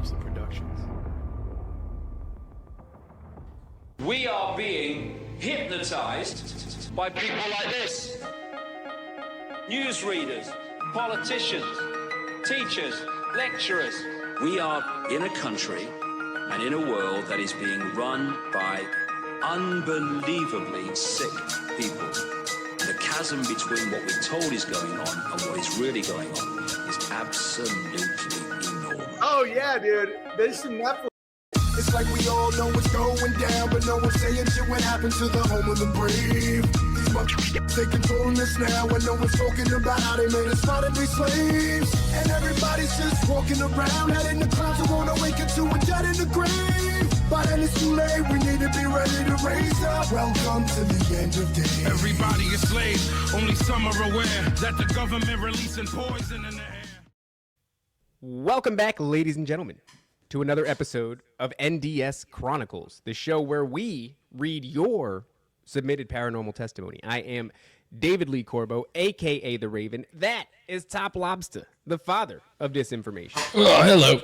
Lobsta Productions. We are being hypnotized by people like this. Newsreaders, politicians, teachers, lecturers. We are in a country and in a world that is being run by unbelievably sick people. The chasm between what we're told is going on and what is really going on is absolutely enormous. Oh yeah, dude. There's some Netflix. It's like we all know what's going down, but no one's saying shit what happened to the home of the brave. These motherfuckers, they controlling us now, and no one's talking about how they made us fight and be slaves. And everybody's just walking around, head in the clouds and won't awaken to a dead in the grave. By then it's too late, we need to be ready to raise up. Welcome to the end of days. Everybody is slaves, only some are aware that the government releasing poison in the air. Welcome back, ladies and gentlemen, to another episode of NDS Chronicles, the show where we read your submitted paranormal testimony. I am David Lee Corbo, a.k.a. The Raven. That is Top Lobsta, the father of disinformation. Oh, hello.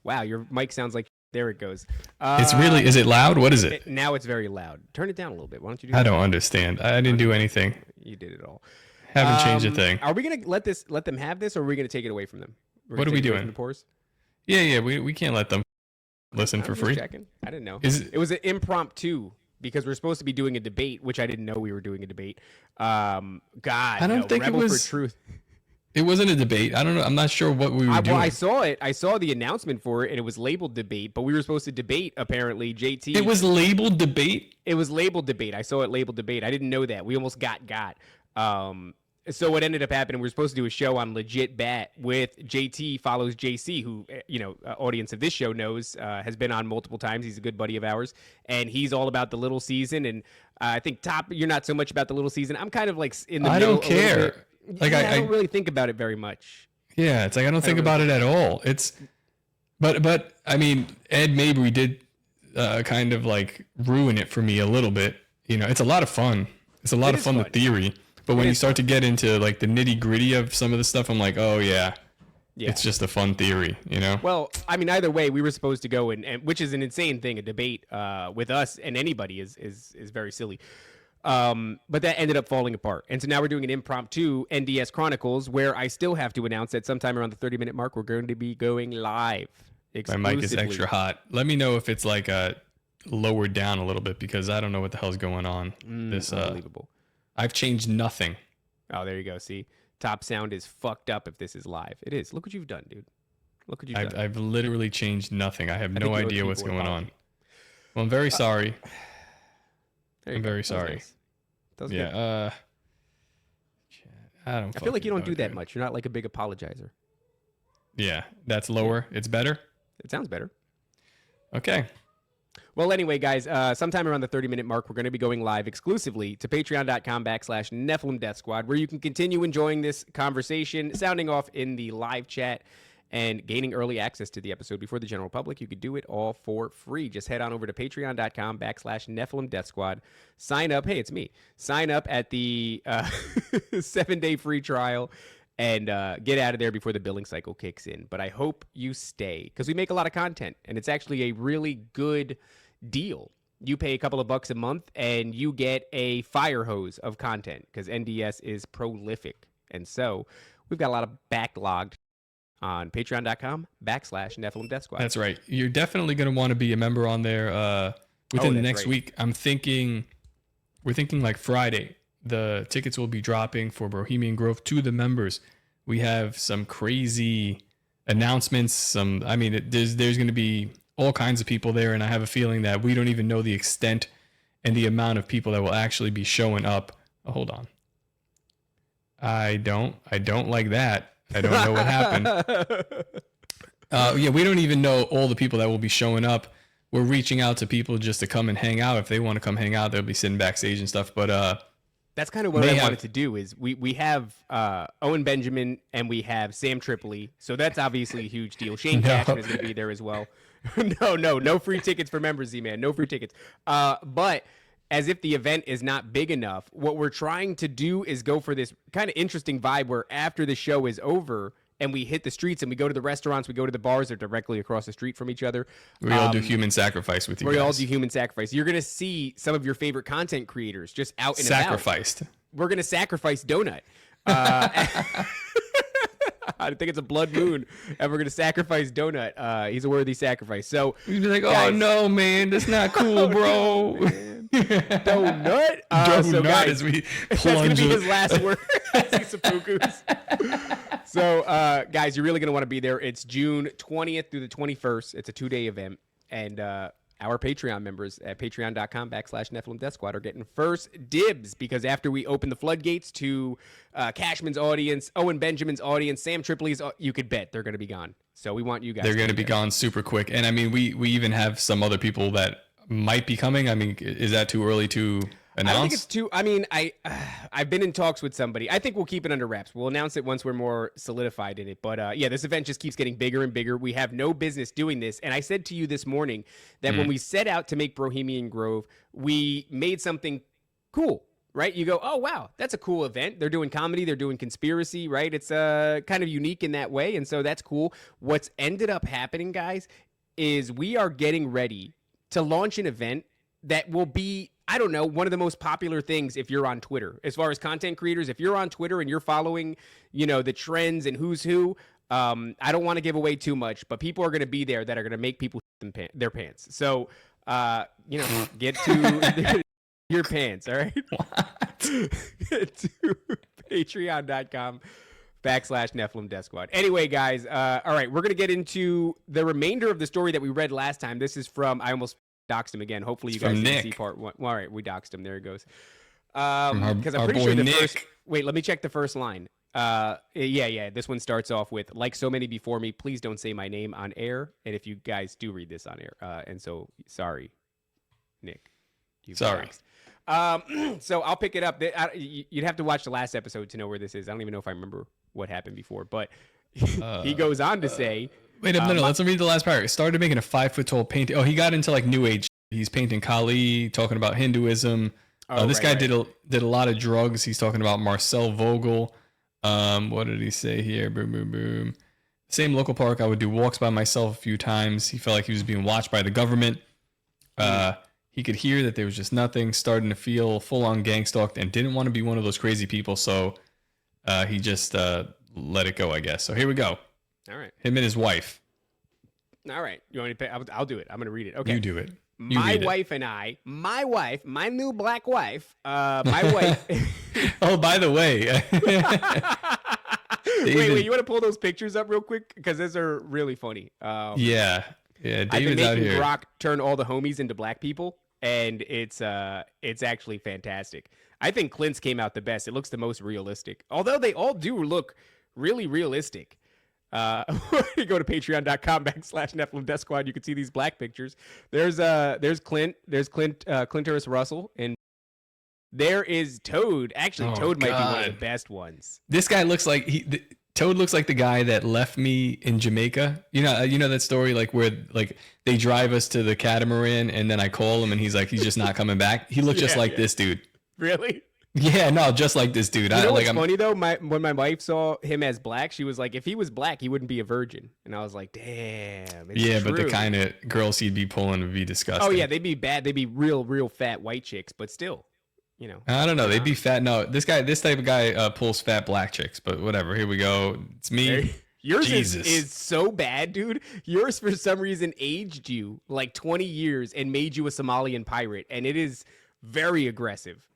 Wow, your mic sounds like... There it goes. It's really... Is it loud? What is it? Now it's very loud. Turn it down a little bit. Why don't you do I that? don't understand. I didn't do anything. You did it all. Haven't changed a thing. Are we going to let them have this, or are we going to take it away from them? What are we doing? The pores? Yeah, we can't let them listen for free. Checking. I didn't know. It was an impromptu because we're supposed to be doing a debate, which I didn't know we were doing a debate. God, I don't think Rebel it was for Truth. It wasn't a debate. I don't know. I'm not sure what we were doing. Well, I saw it. I saw the announcement for it, and it was labeled debate. But we were supposed to debate. Apparently, JT. It was labeled debate. It was labeled debate. I saw it labeled debate. I didn't know that. We almost got. So what ended up happening, we were supposed to do a show on Legit Bat with JT follows JC, who, audience of this show knows, has been on multiple times. He's a good buddy of ours, and he's all about the little season. And I think, Top, you're not so much about the little season. I'm kind of like in the middle. I don't care. Like I don't really think about it very much. Yeah, it's like I don't think about it at all. But I mean, Ed Mabry did kind of like ruin it for me a little bit. It's a lot of fun. It's a lot of fun, the theory. But when you start to get into like the nitty gritty of some of the stuff, I'm like, oh yeah, it's just a fun theory, Well, I mean, either way, we were supposed to go and which is an insane thing. A debate with us and anybody is very silly. But that ended up falling apart. And so now we're doing an impromptu NDS Chronicles where I still have to announce that sometime around the 30-minute mark, we're going to be going live exclusively. My mic is extra hot. Let me know if it's like lowered down a little bit because I don't know what the hell's going on. Unbelievable. I've changed nothing. Oh, there you go. See, Top sound is fucked up if this is live. It is. Look what you've done, dude. Look what you've done. I've literally changed nothing. I have no idea what's going on. Well, I'm very sorry. I'm very sorry. Nice. Yeah. I feel like you don't do that much. You're not like a big apologizer. Yeah, that's lower. It's better. It sounds better. Okay. Well, anyway, guys, sometime around the 30-minute mark, we're going to be going live exclusively to patreon.com/Nephilim Death Squad, where you can continue enjoying this conversation, sounding off in the live chat, and gaining early access to the episode before the general public. You could do it all for free. Just head on over to patreon.com/Nephilim Death Squad. Sign up. Hey, it's me. Sign up at the 7-day free trial and get out of there before the billing cycle kicks in. But I hope you stay because we make a lot of content, and it's actually a really good deal. You pay a couple of bucks a month, and you get a fire hose of content because NDS is prolific. And so we've got a lot of backlogged on patreon.com/Nephilim Death Squad. That's right. You're definitely going to want to be a member on there within the next week. We're thinking like Friday. The tickets will be dropping for Brohemian Grove to the members. We have some crazy announcements. There's going to be all kinds of people there, and I have a feeling that we don't even know the extent and the amount of people that will actually be showing up. Oh, hold on. I don't like that. I don't know what happened. We don't even know all the people that will be showing up. We're reaching out to people just to come and hang out. If they want to come hang out, they'll be sitting backstage and stuff. But that's kind of what I wanted to do is we have Owen Benjamin and we have Sam Tripoli. So that's obviously a huge deal. Shane Cashman is going to be there as well. No free tickets for members, Z-Man. No free tickets. But as if the event is not big enough, what we're trying to do is go for this kind of interesting vibe where after the show is over and we hit the streets and we go to the restaurants, we go to the bars. They're directly across the street from each other. We all do human sacrifice with you guys. We all do human sacrifice. You're going to see some of your favorite content creators just out and sacrificed. About. We're going to sacrifice Donut. I think it's a blood moon, and we're going to sacrifice Donut. He's a worthy sacrifice. So you'd be like, guys, oh, no, man, that's not cool, bro. Donut? Donut, so guys, as we that's going to be plunge his last word. So, guys, you're really going to want to be there. It's June 20th through the 21st. It's a 2-day event, and our Patreon members at patreon.com/Nephilim Death Squad are getting first dibs, because after we open the floodgates to Cashman's audience, Owen Benjamin's audience, Sam Tripoli's, you could bet they're going to be gone. So we want you guys. They're going to be gone super quick. And I mean, we even have some other people that might be coming. I mean, is that too early to announce? I think it's too. I mean, I've been in talks with somebody. I think we'll keep it under wraps. We'll announce it once we're more solidified in it. But yeah, this event just keeps getting bigger and bigger. We have no business doing this. And I said to you this morning that when we set out to make Brohemian Grove, we made something cool, right? You go, oh, wow, that's a cool event. They're doing comedy. They're doing conspiracy, right? It's kind of unique in that way. And so that's cool. What's ended up happening, guys, is we are getting ready to launch an event that will be, I don't know, one of the most popular things if you're on Twitter. As far as content creators, if you're on Twitter and you're following, you know, the trends and who's who, I don't want to give away too much, but people are going to be there that are going to make people their pants. So, you know, get to your pants, all right? Get to patreon.com/Nephilim Death Squad. Anyway, guys, all right, we're going to get into the remainder of the story that we read last time. This is from, I almost doxed him again. Hopefully you guys didn't see part one. Well, all right, we doxed him. There he goes. Because I'm pretty sure the first. Wait, let me check the first line. Yeah. This one starts off with, like so many before me, please don't say my name on air. And if you guys do read this on air, and so sorry, Nick. Sorry. So I'll pick it up. You'd have to watch the last episode to know where this is. I don't even know if I remember what happened before, but he goes on to say. Wait, no, let's read the last part. He started making a 5-foot-tall painting. Oh, he got into like New Age. He's painting Kali, talking about Hinduism. This guy did a lot of drugs. He's talking about Marcel Vogel. What did he say here? Boom, boom, boom. Same local park. I would do walks by myself a few times. He felt like he was being watched by the government. He could hear that there was just nothing. Starting to feel full-on gang stalked and didn't want to be one of those crazy people. So he just let it go, I guess. So here we go. All right. Him and his wife. All right. You want me to pay? I'll do it. I'm going to read it. Okay. You do it. My wife and I, my new black wife, my wife. Oh, by the way. Wait, you want to pull those pictures up real quick? Because those are really funny. Yeah. David's I've been out making here. Brock turn all the homies into black people, and it's actually fantastic. I think Clint's came out the best. It looks the most realistic. Although they all do look really realistic. You go to patreon.com/Nephilim Death Squad. You can see these black pictures. There's Clint. There's Clintoris Russell, and there is Toad. Actually, Toad might be one of the best ones. This guy looks like Toad looks like the guy that left me in Jamaica. You know that story, like where like they drive us to the catamaran, and then I call him, and he's like, he's just not coming back. He looked just like this dude. Really? Yeah, no, just like this dude. You know what's funny though? When my wife saw him as black, she was like, if he was black, he wouldn't be a virgin. And I was like, damn. Yeah, true. But the kind of girls he'd be pulling would be disgusting. Oh yeah, they'd be bad. They'd be real fat white chicks, but still, you know. I don't know. They'd be fat. No, this type of guy pulls fat black chicks. But whatever. Here we go. It's me. Yours is so bad, dude. Yours for some reason aged you like 20 years and made you a Somalian pirate, and it is very aggressive.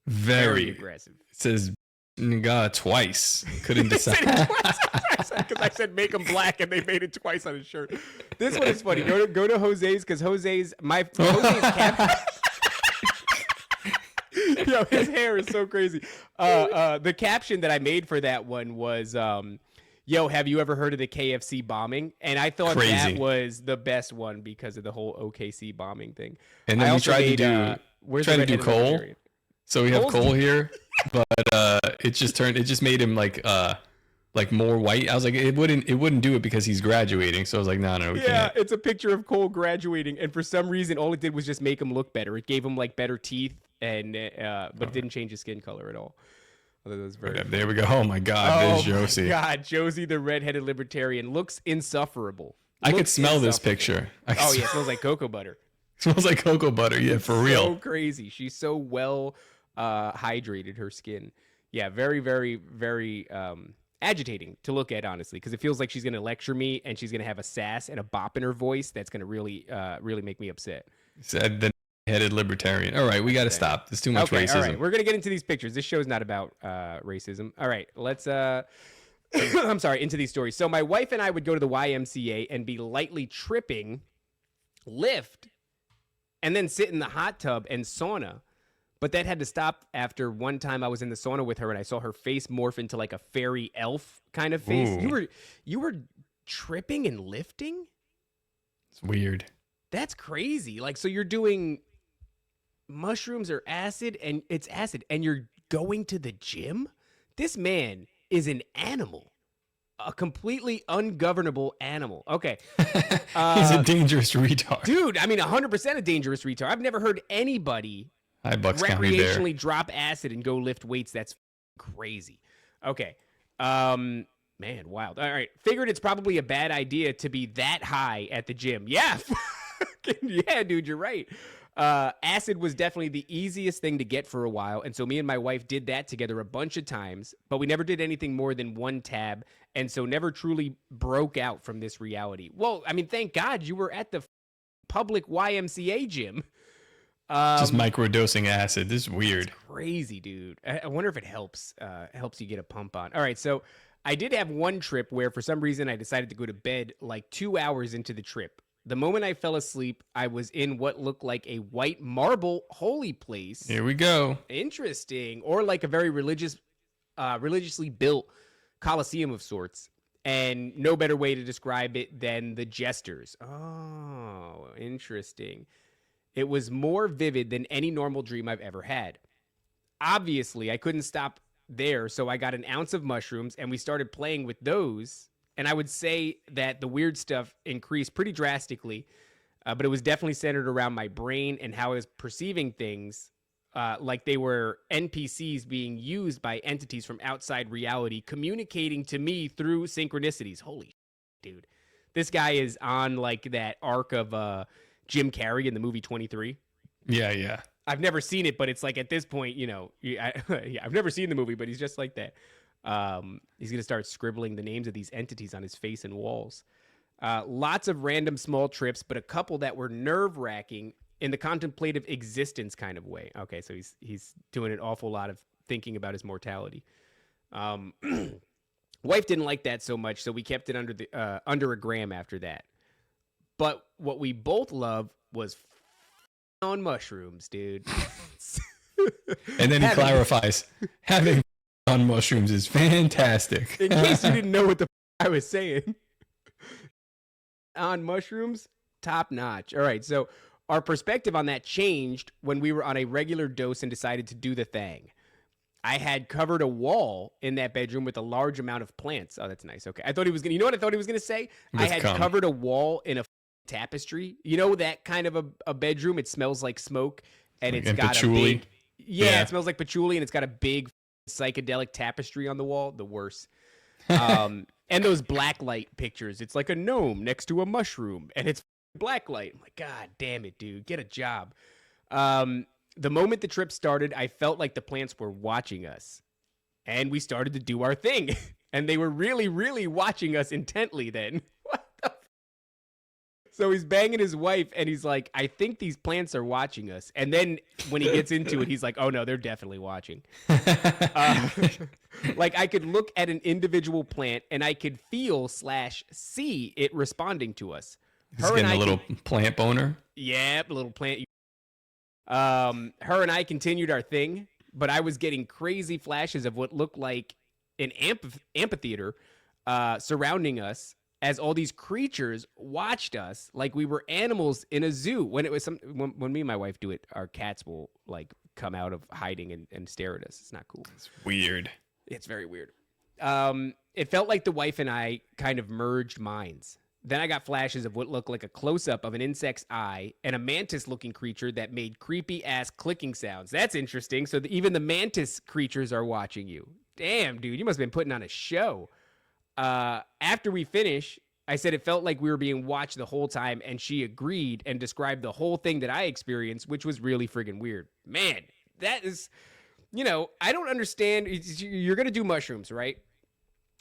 Very aggressive. It says nigga twice. Couldn't decide. Because I said make him black and they made it twice on his shirt. This one is funny. Go to Jose's, because Jose's cap. Yo, his hair is so crazy. The caption that I made for that one was yo, have you ever heard of the KFC bombing? And I thought that was the best one because of the whole OKC bombing thing. And then we tried to do Cole. So we have Cole here, but it just made him like more white. I was like, it wouldn't do it because he's graduating. So I was like, no, we can't. Yeah, it's a picture of Cole graduating, and for some reason, all it did was just make him look better. It gave him like better teeth, and but it didn't change his skin color at all. Although that was very There we go. Oh my God, there's Josie. My God, Josie, the redheaded libertarian, looks insufferable. I could smell this picture. It smells like cocoa butter. Smells like cocoa butter. Yeah, for real. So crazy. She's so well hydrated, her skin. Yeah, very, very, very agitating to look at, honestly, because it feels like she's going to lecture me and she's going to have a sass and a bop in her voice that's going to really, really make me upset. Said the headed libertarian. All right, we got to stop. There's too much racism. All right, we're going to get into these pictures. This show's not about racism. All right, let's I'm sorry, into these stories. So my wife and I would go to the YMCA and be lightly tripping, lift, and then sit in the hot tub and sauna. But that had to stop after one time I was in the sauna with her and I saw her face morph into like a fairy elf kind of face. Ooh. You were tripping and lifting? It's weird. That's crazy. Like, so you're doing mushrooms or acid, and it's acid, and you're going to the gym? This man is an animal. A completely ungovernable animal. Okay. He's a dangerous retard. Dude, I mean, 100% a dangerous retard. I've never heard anybody recreationally drop acid and go lift weights. That's crazy. Okay. Man, wild. All right. Figured it's probably a bad idea to be that high at the gym. Yeah. Yeah, dude, you're right. Acid was definitely the easiest thing to get for a while. And so me and my wife did that together a bunch of times, but we never did anything more than one tab. And so never truly broke out from this reality. Well, I mean, thank God you were at the public YMCA gym. Just microdosing acid. This is weird. It's crazy, dude. I wonder if it helps you get a pump on. All right, so I did have one trip where for some reason I decided to go to bed like 2 hours into the trip. The moment I fell asleep, I was in what looked like a white marble holy place. Here we go. Interesting. Or like a very religiously built coliseum of sorts. And no better way to describe it than the jesters. Oh, interesting. It was more vivid than any normal dream I've ever had. Obviously, I couldn't stop there, so I got an ounce of mushrooms, and we started playing with those. And I would say that the weird stuff increased pretty drastically, but it was definitely centered around my brain and how I was perceiving things like they were NPCs being used by entities from outside reality, communicating to me through synchronicities. Holy dude. This guy is on like that arc of Jim Carrey in the movie 23. Yeah. I've never seen it, but it's like at this point, you know, I've never seen the movie, but he's just like that. He's going to start scribbling the names of these entities on his face and walls. Lots of random small trips, but a couple that were nerve-wracking in the contemplative existence kind of way. Okay, so he's doing an awful lot of thinking about his mortality. Wife didn't like that so much, so we kept it under a gram after that. But what we both loved was on mushrooms, dude. And then he clarifies, having on mushrooms is fantastic. In case you didn't know what the I was saying. On mushrooms, top notch. All right, so our perspective on that changed when we were on a regular dose and decided to do the thing. I had covered a wall in that bedroom with a large amount of plants. Oh, that's nice. Okay. I thought he was going to, you know what I thought he was going to say? I had covered a wall in a tapestry. You know that kind of a bedroom? It smells like smoke and it's got patchouli. A big, yeah, it smells like patchouli and it's got a big psychedelic tapestry on the wall. The worst. And those black light pictures. It's like a gnome next to a mushroom and it's black light. I'm like, God damn it, dude. Get a job. The moment the trip started, I felt like the plants were watching us. And we started to do our thing. And they were really, really watching us intently then. What the So he's banging his wife, and he's like, I think these plants are watching us. And then when he gets into it, he's like, oh, no, they're definitely watching. Like, I could look at an individual plant, and I could feel/see it responding to us. He's getting a little plant boner? Yeah, a little plant. Her and I continued our thing, but I was getting crazy flashes of what looked like an amphitheater surrounding us as all these creatures watched us like we were animals in a zoo. When it was when me and my wife do it, our cats will like come out of hiding and stare at us. It's not cool. It's weird. It's very weird. It felt like the wife and I kind of merged minds. Then I got flashes of what looked like a close-up of an insect's eye and a mantis-looking creature that made creepy-ass clicking sounds. That's interesting. So even the mantis creatures are watching you. Damn, dude, you must have been putting on a show. After we finish, I said it felt like we were being watched the whole time, and she agreed and described the whole thing that I experienced, which was really friggin' weird. Man, that is, I don't understand. You're going to do mushrooms, right?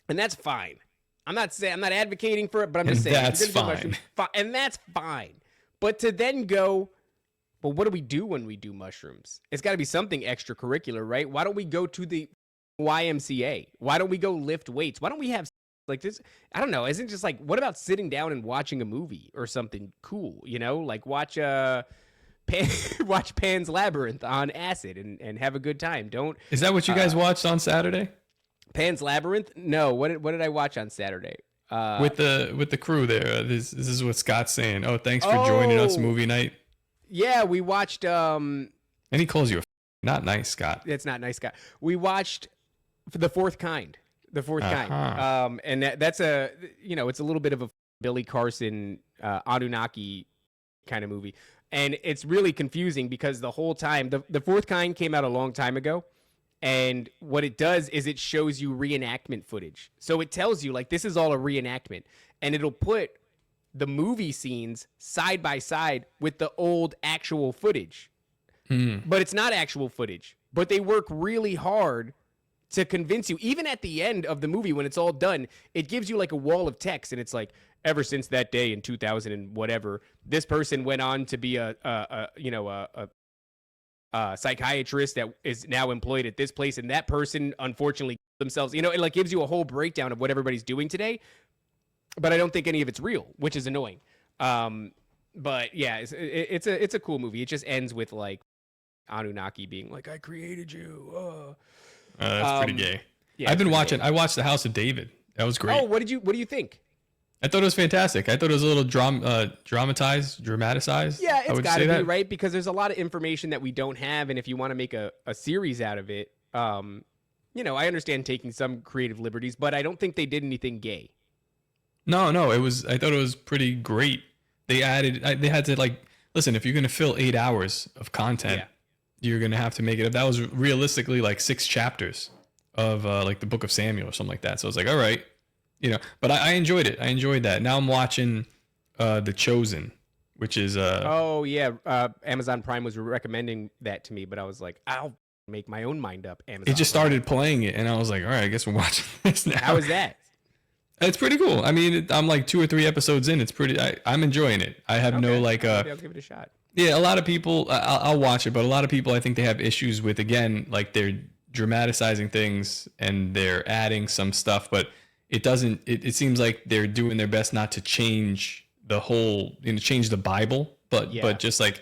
And that's fine. I'm not advocating for it, but I'm just saying that's fine. And that's fine. But to then go, well, what do we do when we do mushrooms? It's got to be something extracurricular, right? Why don't we go to the YMCA? Why don't we go lift weights? Why don't we have like this? I don't know. Isn't it just like, what about sitting down and watching a movie or something cool? Like watch Pan's Labyrinth on acid and have a good time. Is that what you guys watched on Saturday? Pan's Labyrinth? No. What did I watch on Saturday? With the crew there. This is what Scott's saying. Oh, thanks for joining us, movie night. Yeah, we watched. And he calls you not nice, Scott. It's not nice, Scott. We watched The Fourth Kind. The Fourth Kind. And that's it's a little bit of a Billy Carson Anunnaki kind of movie, and it's really confusing because the whole time the Fourth Kind came out a long time ago. And what it does is it shows you reenactment footage. So it tells you, like, this is all a reenactment. And it'll put the movie scenes side by side with the old actual footage. But it's not actual footage. But they work really hard to convince you. Even at the end of the movie, when it's all done, it gives you, like, a wall of text. And it's like, ever since that day in 2000 and whatever, this person went on to be a psychiatrist that is now employed at this place, and that person unfortunately themselves. It like gives you a whole breakdown of what everybody's doing today. But I don't think any of it's real, which is annoying. But yeah, it's a cool movie. It just ends with like Anunnaki being like, "I created you." That's pretty gay. Yeah, I've been watching. I watched The House of David. That was great. Oh, what do you think? I thought it was fantastic. I thought it was a little dramatized. Yeah, it's got to be, right? Because there's a lot of information that we don't have, and if you want to make a series out of it, I understand taking some creative liberties, but I don't think they did anything gay. No, I thought it was pretty great. They had to like, listen, if you're gonna fill 8 hours of content, you're gonna have to make it up. That was realistically like 6 chapters of like the Book of Samuel or something like that. So I was like, all right. But I enjoyed it. I enjoyed that. Now I'm watching The Chosen, which is Amazon Prime was recommending that to me, but I was like, I'll make my own mind up. Amazon it just started playing it, and I was like, all right, I guess we're watching this now. How is that? It's pretty cool. I mean, I'm like 2 or 3 episodes in. It's pretty. I'm enjoying it. I have no like. Maybe I'll give it a shot. Yeah, a lot of people. I'll watch it, but a lot of people, I think they have issues with, again, like they're dramatizing things and they're adding some stuff, but it doesn't. It seems like they're doing their best not to change the whole, change the Bible, but just like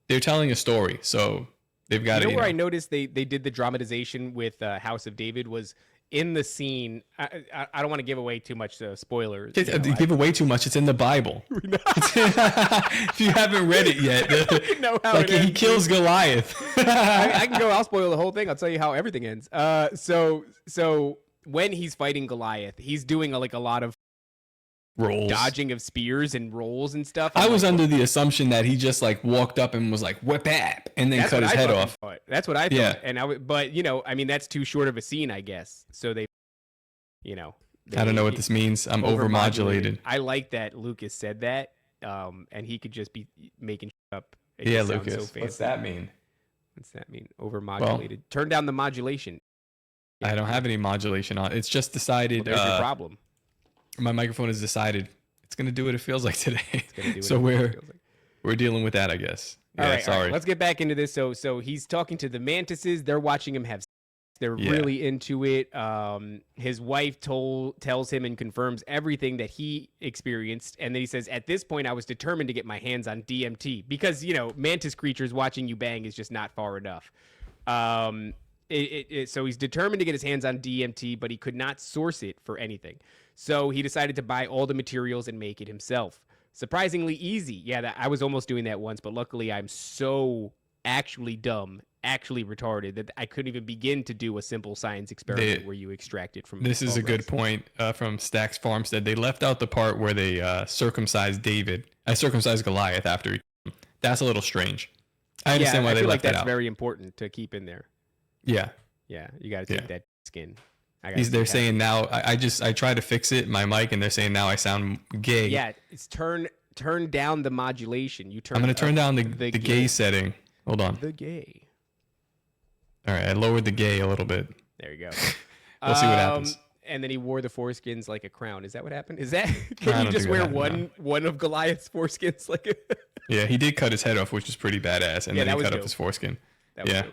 they're telling a story, so they've got it. Where I noticed they did the dramatization with House of David was in the scene. I don't want to give away too much spoilers. Give away too much. It's in the Bible. If you haven't read it yet, know how like he kills Goliath. I can go. I'll spoil the whole thing. I'll tell you how everything ends. So when he's fighting Goliath, he's doing a lot of rolls, dodging of spears and rolls and stuff. I was under the assumption that he just like walked up and was like whip app and then cut his head off. That's what I thought. And but I mean, that's too short of a scene, I guess. So they I don't know what this means. I'm overmodulated. I like that Lucas said that, and he could just be making up. Yeah, Lucas. So what's that mean? What's that mean? Overmodulated. Well, turn down the modulation. I don't have any modulation on. It's just decided. Well, there's your problem. My microphone has decided it's going to do what it feels like today. So we're dealing with that, I guess. Yeah, all right, sorry. All right, let's get back into this. So he's talking to the mantises. They're watching him have sex. They're really into it. His wife tells him and confirms everything that he experienced. And then he says, at this point, I was determined to get my hands on DMT because, mantis creatures watching you bang is just not far enough. So he's determined to get his hands on DMT, but he could not source it for anything. So he decided to buy all the materials and make it himself. Surprisingly easy. Yeah, I was almost doing that once, but luckily I'm so actually dumb actually retarded that I couldn't even begin to do a simple science experiment where you extract it from. This is a good point from Stax Farmstead. They left out the part where they circumcised Goliath after he. That's a little strange. I understand why they left that out. That's very important to keep in there. Yeah. Yeah, you got to take that skin. They're saying now. I tried to fix it my mic, and they're saying now I sound gay. Yeah, it's turn down the modulation. I'm going to turn down the gay setting. Hold on. The gay. All right, I lowered the gay a little bit. There you go. We'll see what happens. And then he wore the foreskins like a crown. Is that what happened? Is that can you just wear one of Goliath's foreskins like a Yeah, he did cut his head off, which is pretty badass, and then he cut up his foreskin. Yeah.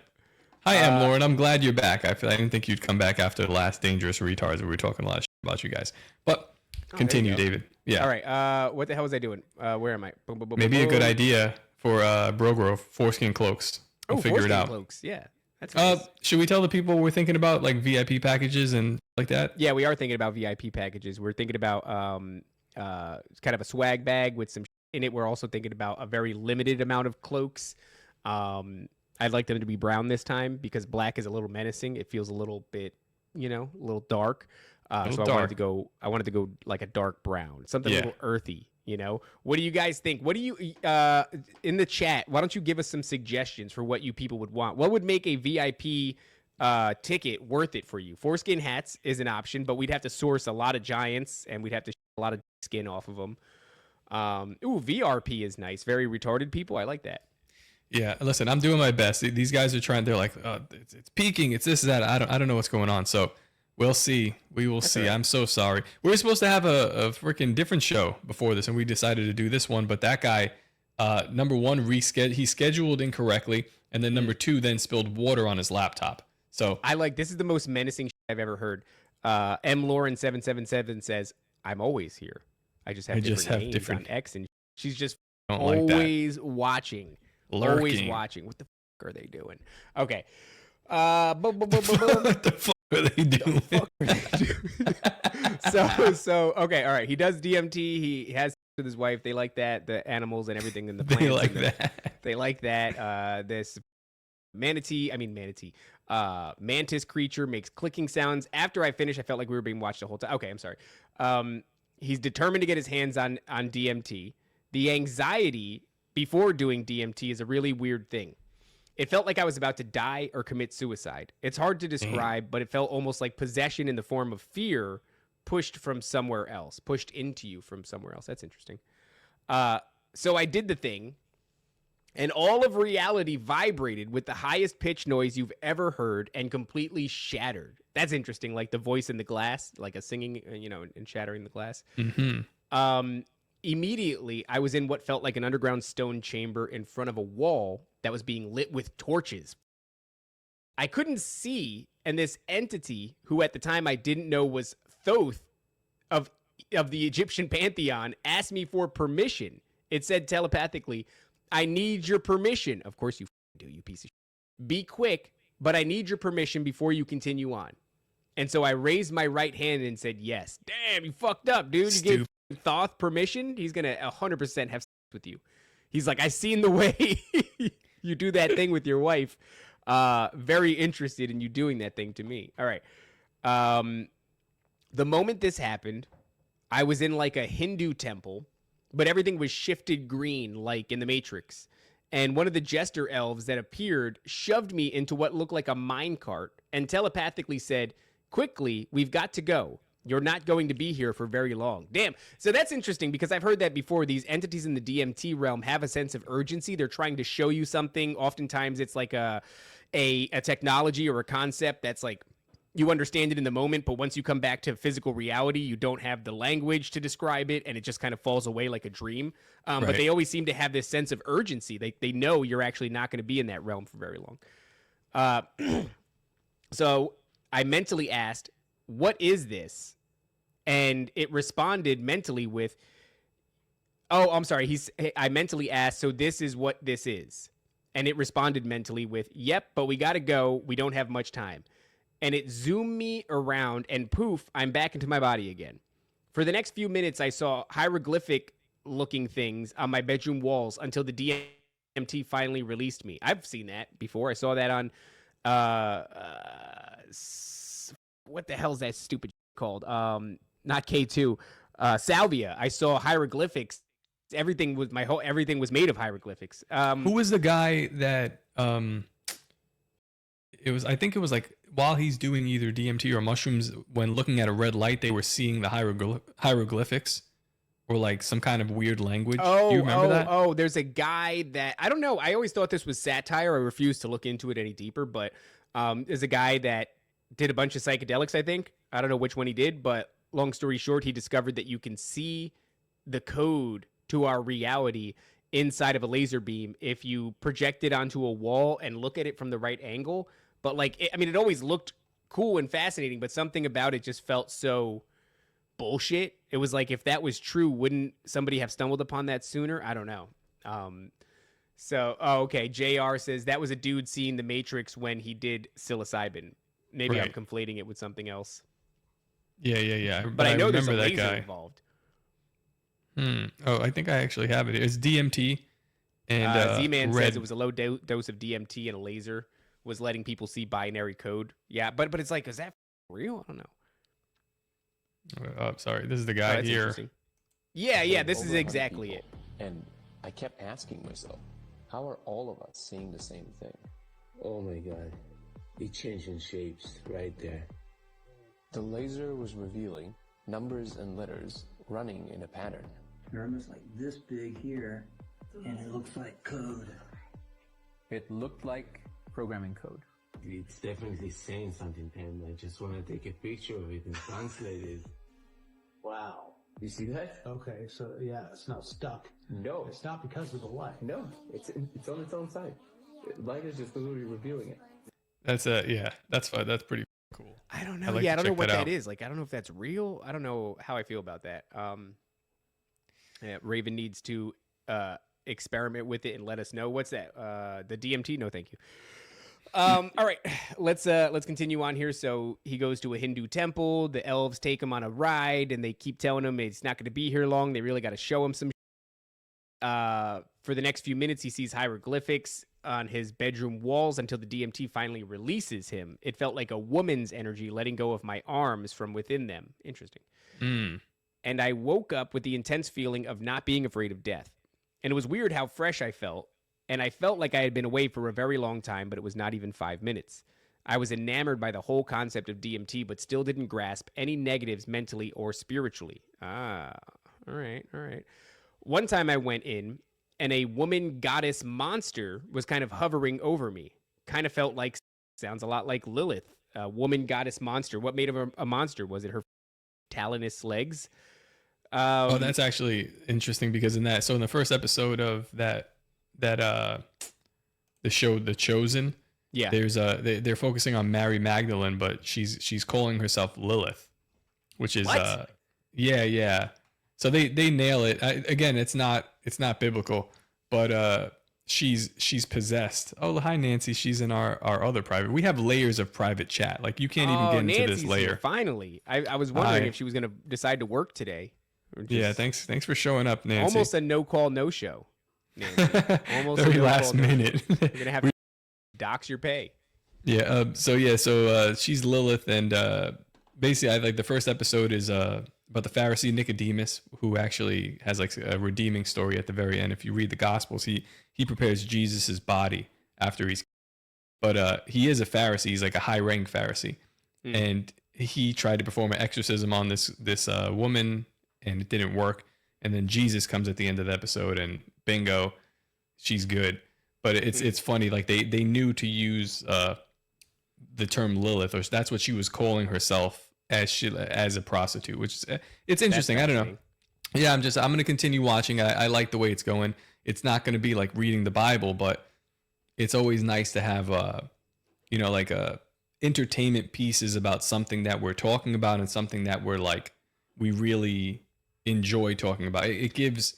Hi, M. Lauren. I'm glad you're back. I didn't think you'd come back after the last Dangerous Retards. We were talking a lot of shit about you guys. But continue, David. Yeah. All right. What the hell was I doing? Where am I? Boom, boom, boom, Maybe boom. a good idea for Grove foreskin cloaks. We'll figure it out. Cloaks. Yeah. That's nice. Should we tell the people we're thinking about like VIP packages and like that? Yeah, we are thinking about VIP packages. We're thinking about kind of a swag bag with some in it. We're also thinking about a very limited amount of cloaks. I'd like them to be brown this time because black is a little menacing. It feels a little bit, a little dark. I wanted to go like a dark brown, something a little earthy. What do you guys think? What do you in the chat? Why don't you give us some suggestions for what you people would want? What would make a VIP ticket worth it for you? Foreskin hats is an option, but we'd have to source a lot of giants and we'd have to a lot of skin off of them. VRP is nice. Very retarded people. I like that. Yeah, listen, I'm doing my best. These guys are trying. They're like, it's peaking. It's this, that. I don't know what's going on. So we'll see. We will see. Right. I'm so sorry. We were supposed to have a freaking different show before this, and we decided to do this one. But that guy, number one, he scheduled incorrectly, and then number two, then spilled water on his laptop. So this is the most menacing shit I've ever heard. M Lauren 777 says, "I'm always here. I just have different names on X, and she's just always watching." Lurking. Always watching. What the fuck are they doing? Okay. What the fuck are they doing? Okay, all right. He does DMT. He has sex with his wife. They like that. The animals and everything in the plants. They like that. This mantis creature makes clicking sounds. After I finished, I felt like we were being watched the whole time. Okay, I'm sorry. He's determined to get his hands on DMT. The anxiety before doing DMT is a really weird thing. It felt like I was about to die or commit suicide. It's hard to describe, but it felt almost like possession in the form of fear pushed into you from somewhere else. That's interesting. So I did the thing, and all of reality vibrated with the highest pitch noise you've ever heard and completely shattered. That's interesting, like the voice in the glass, like a singing, and shattering the glass. Mm-hmm. Immediately, I was in what felt like an underground stone chamber in front of a wall that was being lit with torches. I couldn't see, and this entity, who at the time I didn't know was Thoth of the Egyptian pantheon, asked me for permission. It said telepathically, "I need your permission." Of course you do, you piece of shit. "Be quick, but I need your permission before you continue on." And so I raised my right hand and said, "Yes." Damn, you fucked up, dude. You gave Thoth permission. He's gonna 100% have sex with you. He's like, "I seen the way you do that thing with your wife. Very interested in you doing that thing to me." All right. The moment this happened, I was in like a Hindu temple, but everything was shifted green, like in the Matrix. And one of the jester elves that appeared shoved me into what looked like a minecart and telepathically said, "Quickly, we've got to go. You're not going to be here for very long." Damn. So that's interesting because I've heard that before. These entities in the DMT realm have a sense of urgency. They're trying to show you something. Oftentimes it's like a technology or a concept that's like you understand it in the moment, but once you come back to physical reality, you don't have the language to describe it, and it just kind of falls away like a dream. Right. But they always seem to have this sense of urgency. They know you're actually not going to be in that realm for very long. So I mentally asked, "What is this?" And it responded mentally with, I mentally asked, "So this is what this is?" And it responded mentally with, "Yep, but we got to go. We don't have much time." And it zoomed me around and poof, I'm back into my body again. For the next few minutes, I saw hieroglyphic looking things on my bedroom walls until the DM DMT finally released me. I've seen that before. I saw that on what the hell is that stupid called? Not K2, Salvia. I saw hieroglyphics. Everything was made of hieroglyphics. Who was the guy that I think it was like while he's doing either DMT or mushrooms, when looking at a red light, they were seeing the hieroglyphics or like some kind of weird language. Do you remember that? Oh, there's a guy that, I don't know. I always thought this was satire. I refused to look into it any deeper, but there's a guy that did a bunch of psychedelics, I think. I don't know which one he did, but long story short, he discovered that you can see the code to our reality inside of a laser beam if you project it onto a wall and look at it from the right angle. But like, it always looked cool and fascinating, but something about it just felt so bullshit. It was like, if that was true, wouldn't somebody have stumbled upon that sooner? I don't know. Okay. JR says that was a dude seeing the Matrix when he did psilocybin. Maybe Right. I'm conflating it with something else. Yeah. But I know there's a remember laser that guy involved. Oh, I think I actually have it. It's DMT and Z-Man red. says it was a low dose of DMT and a laser was letting people see binary code. Yeah, but it's like, is that real? I don't know. Oh, sorry. This is the Oh, guy that's here. interesting. Yeah, this is Over 100 exactly it. people. And I kept asking myself, how are all of us seeing the same thing? Oh my god. It changing shapes right there. The laser was revealing numbers and letters running in a pattern. Pyramid's like this big here, and it looks like code. It looked like programming code. It's definitely saying something, Pam. I just want to take a picture of it and translate it. Wow. You see that? Okay, so yeah, it's not stuck. No. It's not because of the light. No. It's on its own side. Light is just literally revealing it. That's that's fine. That's pretty cool. I don't know. I'd like I to don't know check what that that out. is. Like, I don't know if that's real. I don't know how I feel about that. Raven needs to experiment with it and let us know. What's that? The DMT? No, thank you. All right, let's continue on here. So he goes to a Hindu temple. The elves take him on a ride, and they keep telling him it's not going to be here long. They really got to show him some. For the next few minutes, he sees hieroglyphics on his bedroom walls until the DMT finally releases him. It felt like a woman's energy letting go of my arms from within them. Interesting. And I woke up with the intense feeling of not being afraid of death. And it was weird how fresh I felt. And I felt like I had been away for a very long time, but it was not even 5 minutes. I was enamored by the whole concept of DMT, but still didn't grasp any negatives mentally or spiritually. All right. One time I went in, and a woman goddess monster was kind of hovering over me. Kind of felt like, sounds a lot like Lilith, a woman goddess monster. What made her a monster? Was it her talonous legs? That's actually interesting because in the first episode of the show The Chosen, yeah, there's they're focusing on Mary Magdalene, but she's calling herself Lilith, which is what? Yeah. So they nail it. Again, it's not biblical, but she's possessed. Oh, hi Nancy. She's in our other private. We have layers of private chat. Like you can't even get into Nancy's this layer. Here, finally, I was wondering if she was going to decide to work today. Yeah, thanks for showing up, Nancy. Almost a no call, no show. Almost very a last minute. You're gonna have to dox your pay. Yeah. So she's Lilith, and basically, I like the first episode is about the Pharisee Nicodemus, who actually has like a redeeming story at the very end. If you read the Gospels, he prepares Jesus's body after but he is a Pharisee. He's like a high rank Pharisee, and he tried to perform an exorcism on this woman, and it didn't work. And then Jesus comes at the end of the episode, and bingo, she's good. But it's funny, like they knew to use the term Lilith, or that's what she was calling herself as a prostitute, which is it's interesting. I don't know. Yeah, I'm gonna continue watching. I like the way it's going. It's not gonna be like reading the Bible, but it's always nice to have like entertainment pieces about something that we're talking about and something that we really enjoy talking about. It gives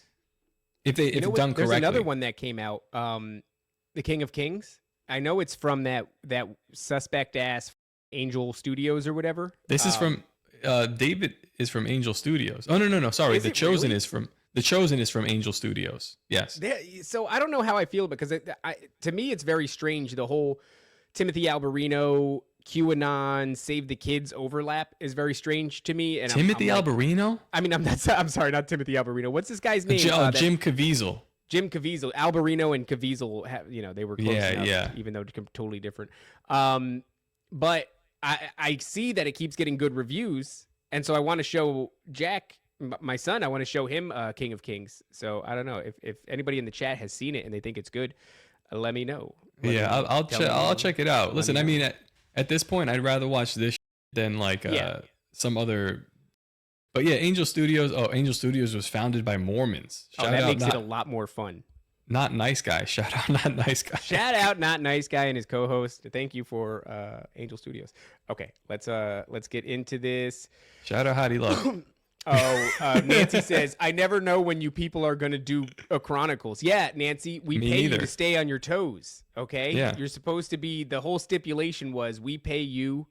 if it's done correctly. There's another one that came out, The King of Kings. I know it's from that suspect ass Angel Studios or whatever. This is from David is from Angel Studios. Oh no, sorry. The Chosen is from The Chosen is from Angel Studios. Yes. So I don't know how I feel because to me it's very strange. The whole Timothy Alberino, QAnon, Save the Kids overlap is very strange to me. And Timothy Alberino? I mean, I'm sorry, not Timothy Alberino. What's this guy's name? Jim Caviezel. Jim Caviezel, Alberino and Caviezel, they were close enough, even though totally different. But I see that it keeps getting good reviews, and so I want to show Jack, my son, I want to show him King of Kings. So I don't know if anybody in the chat has seen it and they think it's good, let me know. I'll check it out. Listen, I mean, at this point, I'd rather watch this than like some other. But yeah, Angel Studios. Oh, Angel Studios was founded by Mormons. That makes it a lot more fun. Not Nice Guy. Shout out, Not Nice Guy. Shout out, Not Nice Guy and his co-host. Thank you for Angel Studios. Okay, let's get into this. Shout out, Hottie Love. Nancy says, I never know when you people are going to do Chronicles. Yeah, Nancy, we pay you to stay on your toes, okay? Yeah. You're supposed to be, the whole stipulation was we pay you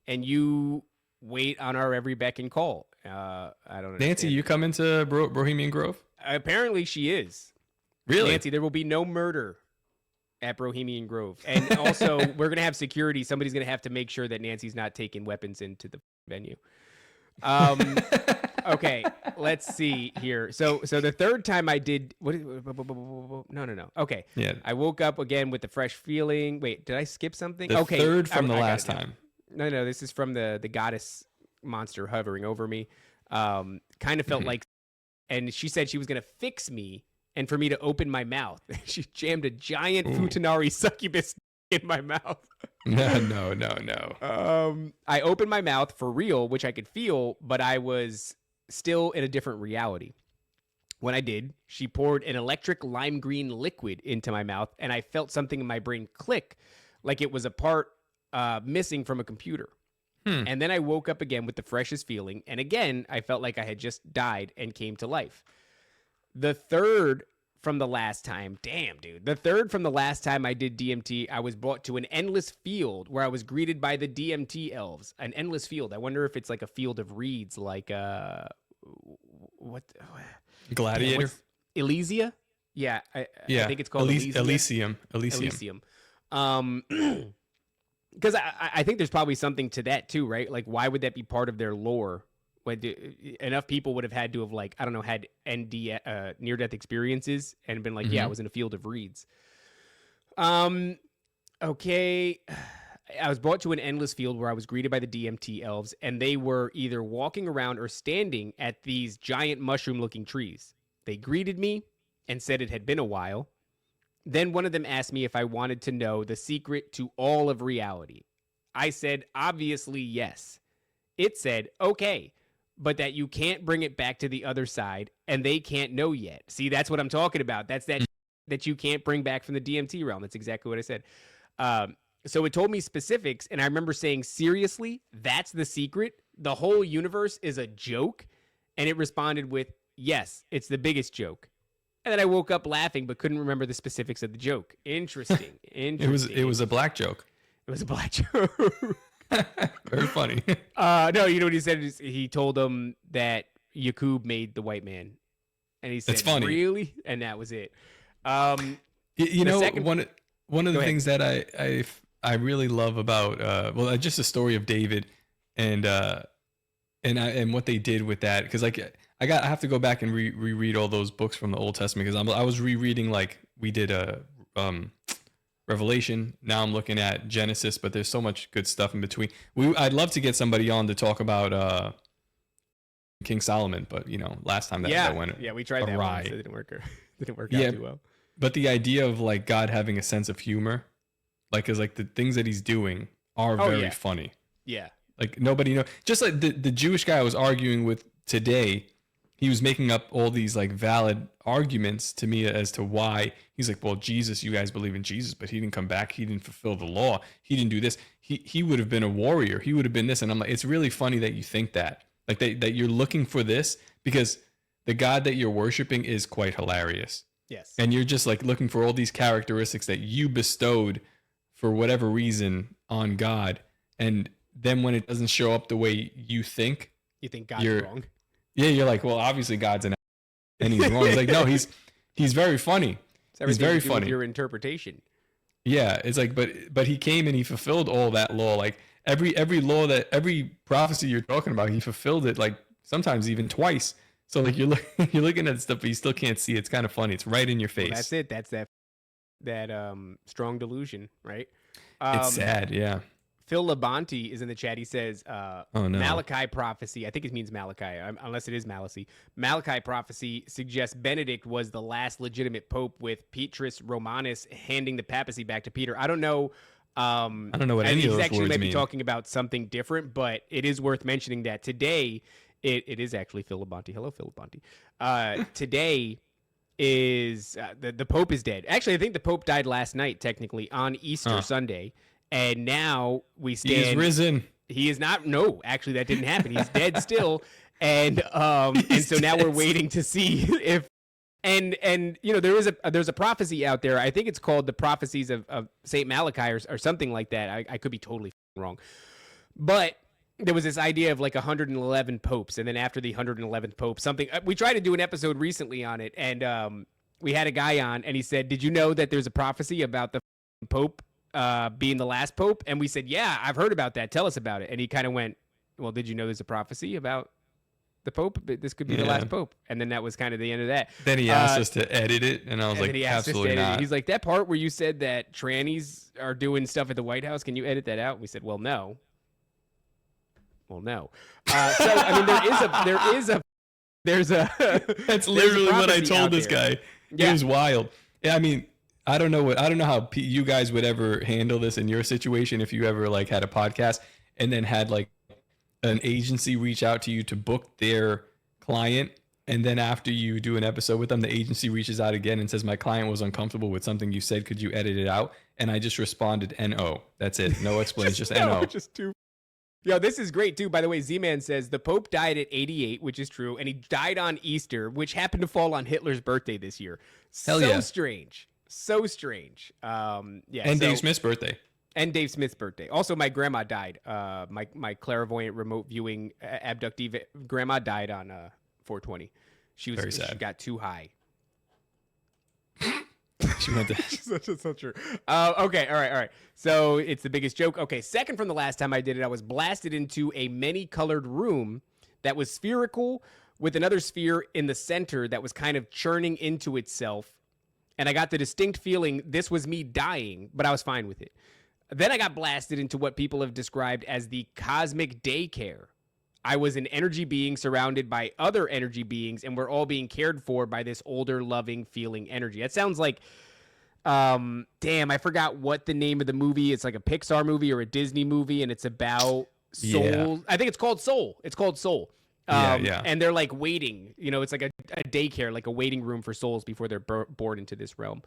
and you wait on our every beck and call. I don't know. Nancy, you come into Brohemian Grove? Apparently she is. Really? Nancy, there will be no murder at Brohemian Grove. And also, we're going to have security. Somebody's going to have to make sure that Nancy's not taking weapons into the venue. Okay, let's see here. So the third time I did no. Okay. Yeah. I woke up again with the fresh feeling. Wait, did I skip something? The third from the last time. No, this is from the goddess monster hovering over me. Kind of felt like, and she said she was gonna fix me and for me to open my mouth. She jammed a giant Futanari succubus in my mouth. No. I opened my mouth for real, which I could feel, but I was still in a different reality. When I did, she poured an electric lime green liquid into my mouth, and I felt something in my brain click, like it was a part missing from a computer. And then I woke up again with the freshest feeling, and again, I felt like I had just died and came to life. The third from the last time, the third from the last time I did DMT, I was brought to an endless field where I was greeted by the DMT elves. An endless field. I wonder if it's like a field of reeds, like what? Gladiator? Elysia? Yeah, I think it's called Elysium. Because I think there's probably something to that too, right? Like, why would that be part of their lore? Enough people would have had to have, like, I don't know, had NDS, near-death experiences and been like, yeah, I was in a field of reeds. Okay. I was brought to an endless field where I was greeted by the DMT elves, and they were either walking around or standing at these giant mushroom-looking trees. They greeted me and said it had been a while. Then one of them asked me if I wanted to know the secret to all of reality. I said, obviously, yes. It said, okay, but that you can't bring it back to the other side, and they can't know yet. See, that's what I'm talking about. That's that you can't bring back from the DMT realm. That's exactly what I said. So it told me specifics, and I remember saying, seriously, that's the secret? The whole universe is a joke? And it responded with, yes, it's the biggest joke. And then I woke up laughing, but couldn't remember the specifics of the joke. Interesting. It was a black joke. It was a black joke. Very funny. No, you know what he said? He told him that Yakub made the white man. And he said, that's funny. Really? And that was it. You know, one of the things that I really love about just the story of David and what they did with that, because like I have to go back and reread all those books from the Old Testament, because I was rereading, like we did Revelation. Now I'm looking at Genesis, but there's so much good stuff in between. I'd love to get somebody on to talk about King Solomon, but you know, last time that went we tried that awry. once. It didn't work. Didn't work out too well. But the idea of like God having a sense of humor, like, is like the things that he's doing are very funny. Yeah. Like nobody knows. Just like the Jewish guy I was arguing with today, he was making up all these like valid arguments to me as to why. He's like, well, Jesus, you guys believe in Jesus, but he didn't come back. He didn't fulfill the law. He didn't do this. He would have been a warrior. He would have been this. And I'm like, it's really funny that you think that. Like that you're looking for this, because the God that you're worshiping is quite hilarious. Yes. And you're just like looking for all these characteristics that you bestowed for whatever reason on God. And then when it doesn't show up the way you think God's wrong. Yeah, you're like, well, obviously God's an and he's wrong. He's like, no, he's very funny. He's very funny. Your interpretation. Yeah, it's like, but he came and he fulfilled all that law. Like every law every prophecy you're talking about, he fulfilled it. Like sometimes even twice. So like you're looking at stuff, but you still can't see it. It's kind of funny. It's right in your face. Well, that's it. That's that strong delusion, right? It's sad. Yeah. Phil Labonte is in the chat. He says, oh, no. Malachi prophecy, I think it means Malachi, unless it is Malicy. Malachi prophecy suggests Benedict was the last legitimate pope, with Petrus Romanus handing the papacy back to Peter. I don't know. I don't know what any of those actually words might mean. be talking about something different, but it is worth mentioning that today, it is actually Phil Labonte. Hello, Phil Labonte. Today is, the Pope is dead. Actually, I think the Pope died last night, technically, on Easter Sunday. And now we stand. He is risen. He is not. No, actually, that didn't happen. He's dead still. And so now we're waiting to see if. And you know, there's a prophecy out there. I think it's called the prophecies of Saint Malachi or something like that. I could be totally wrong, but there was this idea of like 111 popes, and then after the 111th pope, something. We tried to do an episode recently on it, and we had a guy on, and he said, "Did you know that there's a prophecy about the Pope being the last pope?" And we said, "Yeah, I've heard about that. Tell us about it." And he kind of went, "Well, did you know there's a prophecy about the Pope? This could be the last Pope." And then that was kind of the end of that. Then he asked us to edit it, and I was like, absolutely not. He's like, "That part where you said that trannies are doing stuff at the White House, can you edit that out?" And we said, "Well, no." Well, no. So I mean, there's a That's literally what I told this guy. Yeah. It was wild. Yeah, I mean, I don't know how you guys would ever handle this in your situation if you ever like had a podcast and then had like an agency reach out to you to book their client, and then after you do an episode with them, the agency reaches out again and says, "My client was uncomfortable with something you said. Could you edit it out?" And I just responded, "No." That's it. No explanation. just "No." Just too. Yo, this is great too. By the way, Z-Man says the Pope died at 88, which is true, and he died on Easter, which happened to fall on Hitler's birthday this year. Hell yeah. Strange. So strange. Yeah. And Dave Smith's birthday. And Dave Smith's birthday. Also, my grandma died. My clairvoyant remote viewing abductee grandma died on 420. She was very sad. She got too high. She went to. That's so true. Okay. All right. So it's the biggest joke. Okay. Second from the last time I did it, I was blasted into a many-colored room that was spherical with another sphere in the center that was kind of churning into itself. And I got the distinct feeling this was me dying, but I was fine with it. Then I got blasted into what people have described as the cosmic daycare. I was an energy being surrounded by other energy beings, and we're all being cared for by this older, loving, feeling energy. That sounds like, damn, I forgot what the name of the movie. It's like a Pixar movie or a Disney movie, and it's about souls. Yeah. I think it's called Soul. It's called Soul. Yeah. And they're like waiting. You know, it's like a daycare, like a waiting room for souls before they're born into this realm.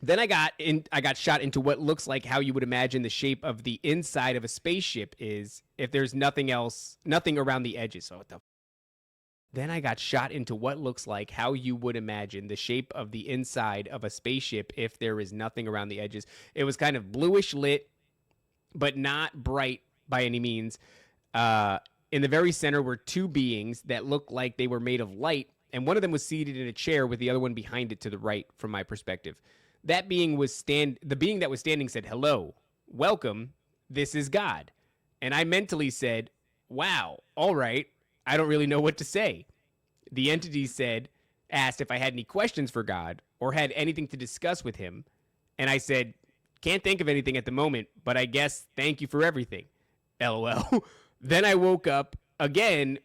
Then I got shot into what looks like how you would imagine the shape of the inside of a spaceship is if there's nothing around the edges. So then I got shot into what looks like how you would imagine the shape of the inside of a spaceship if there is nothing around the edges. It was kind of bluish lit, but not bright by any means. In the very center were two beings that looked like they were made of light, and one of them was seated in a chair with the other one behind it to the right from my perspective. That being the being that was standing said, "Hello, welcome, this is God." And I mentally said, "Wow, all right, I don't really know what to say." The entity asked if I had any questions for God or had anything to discuss with him. And I said, "Can't think of anything at the moment, but I guess thank you for everything. LOL. Then I woke up again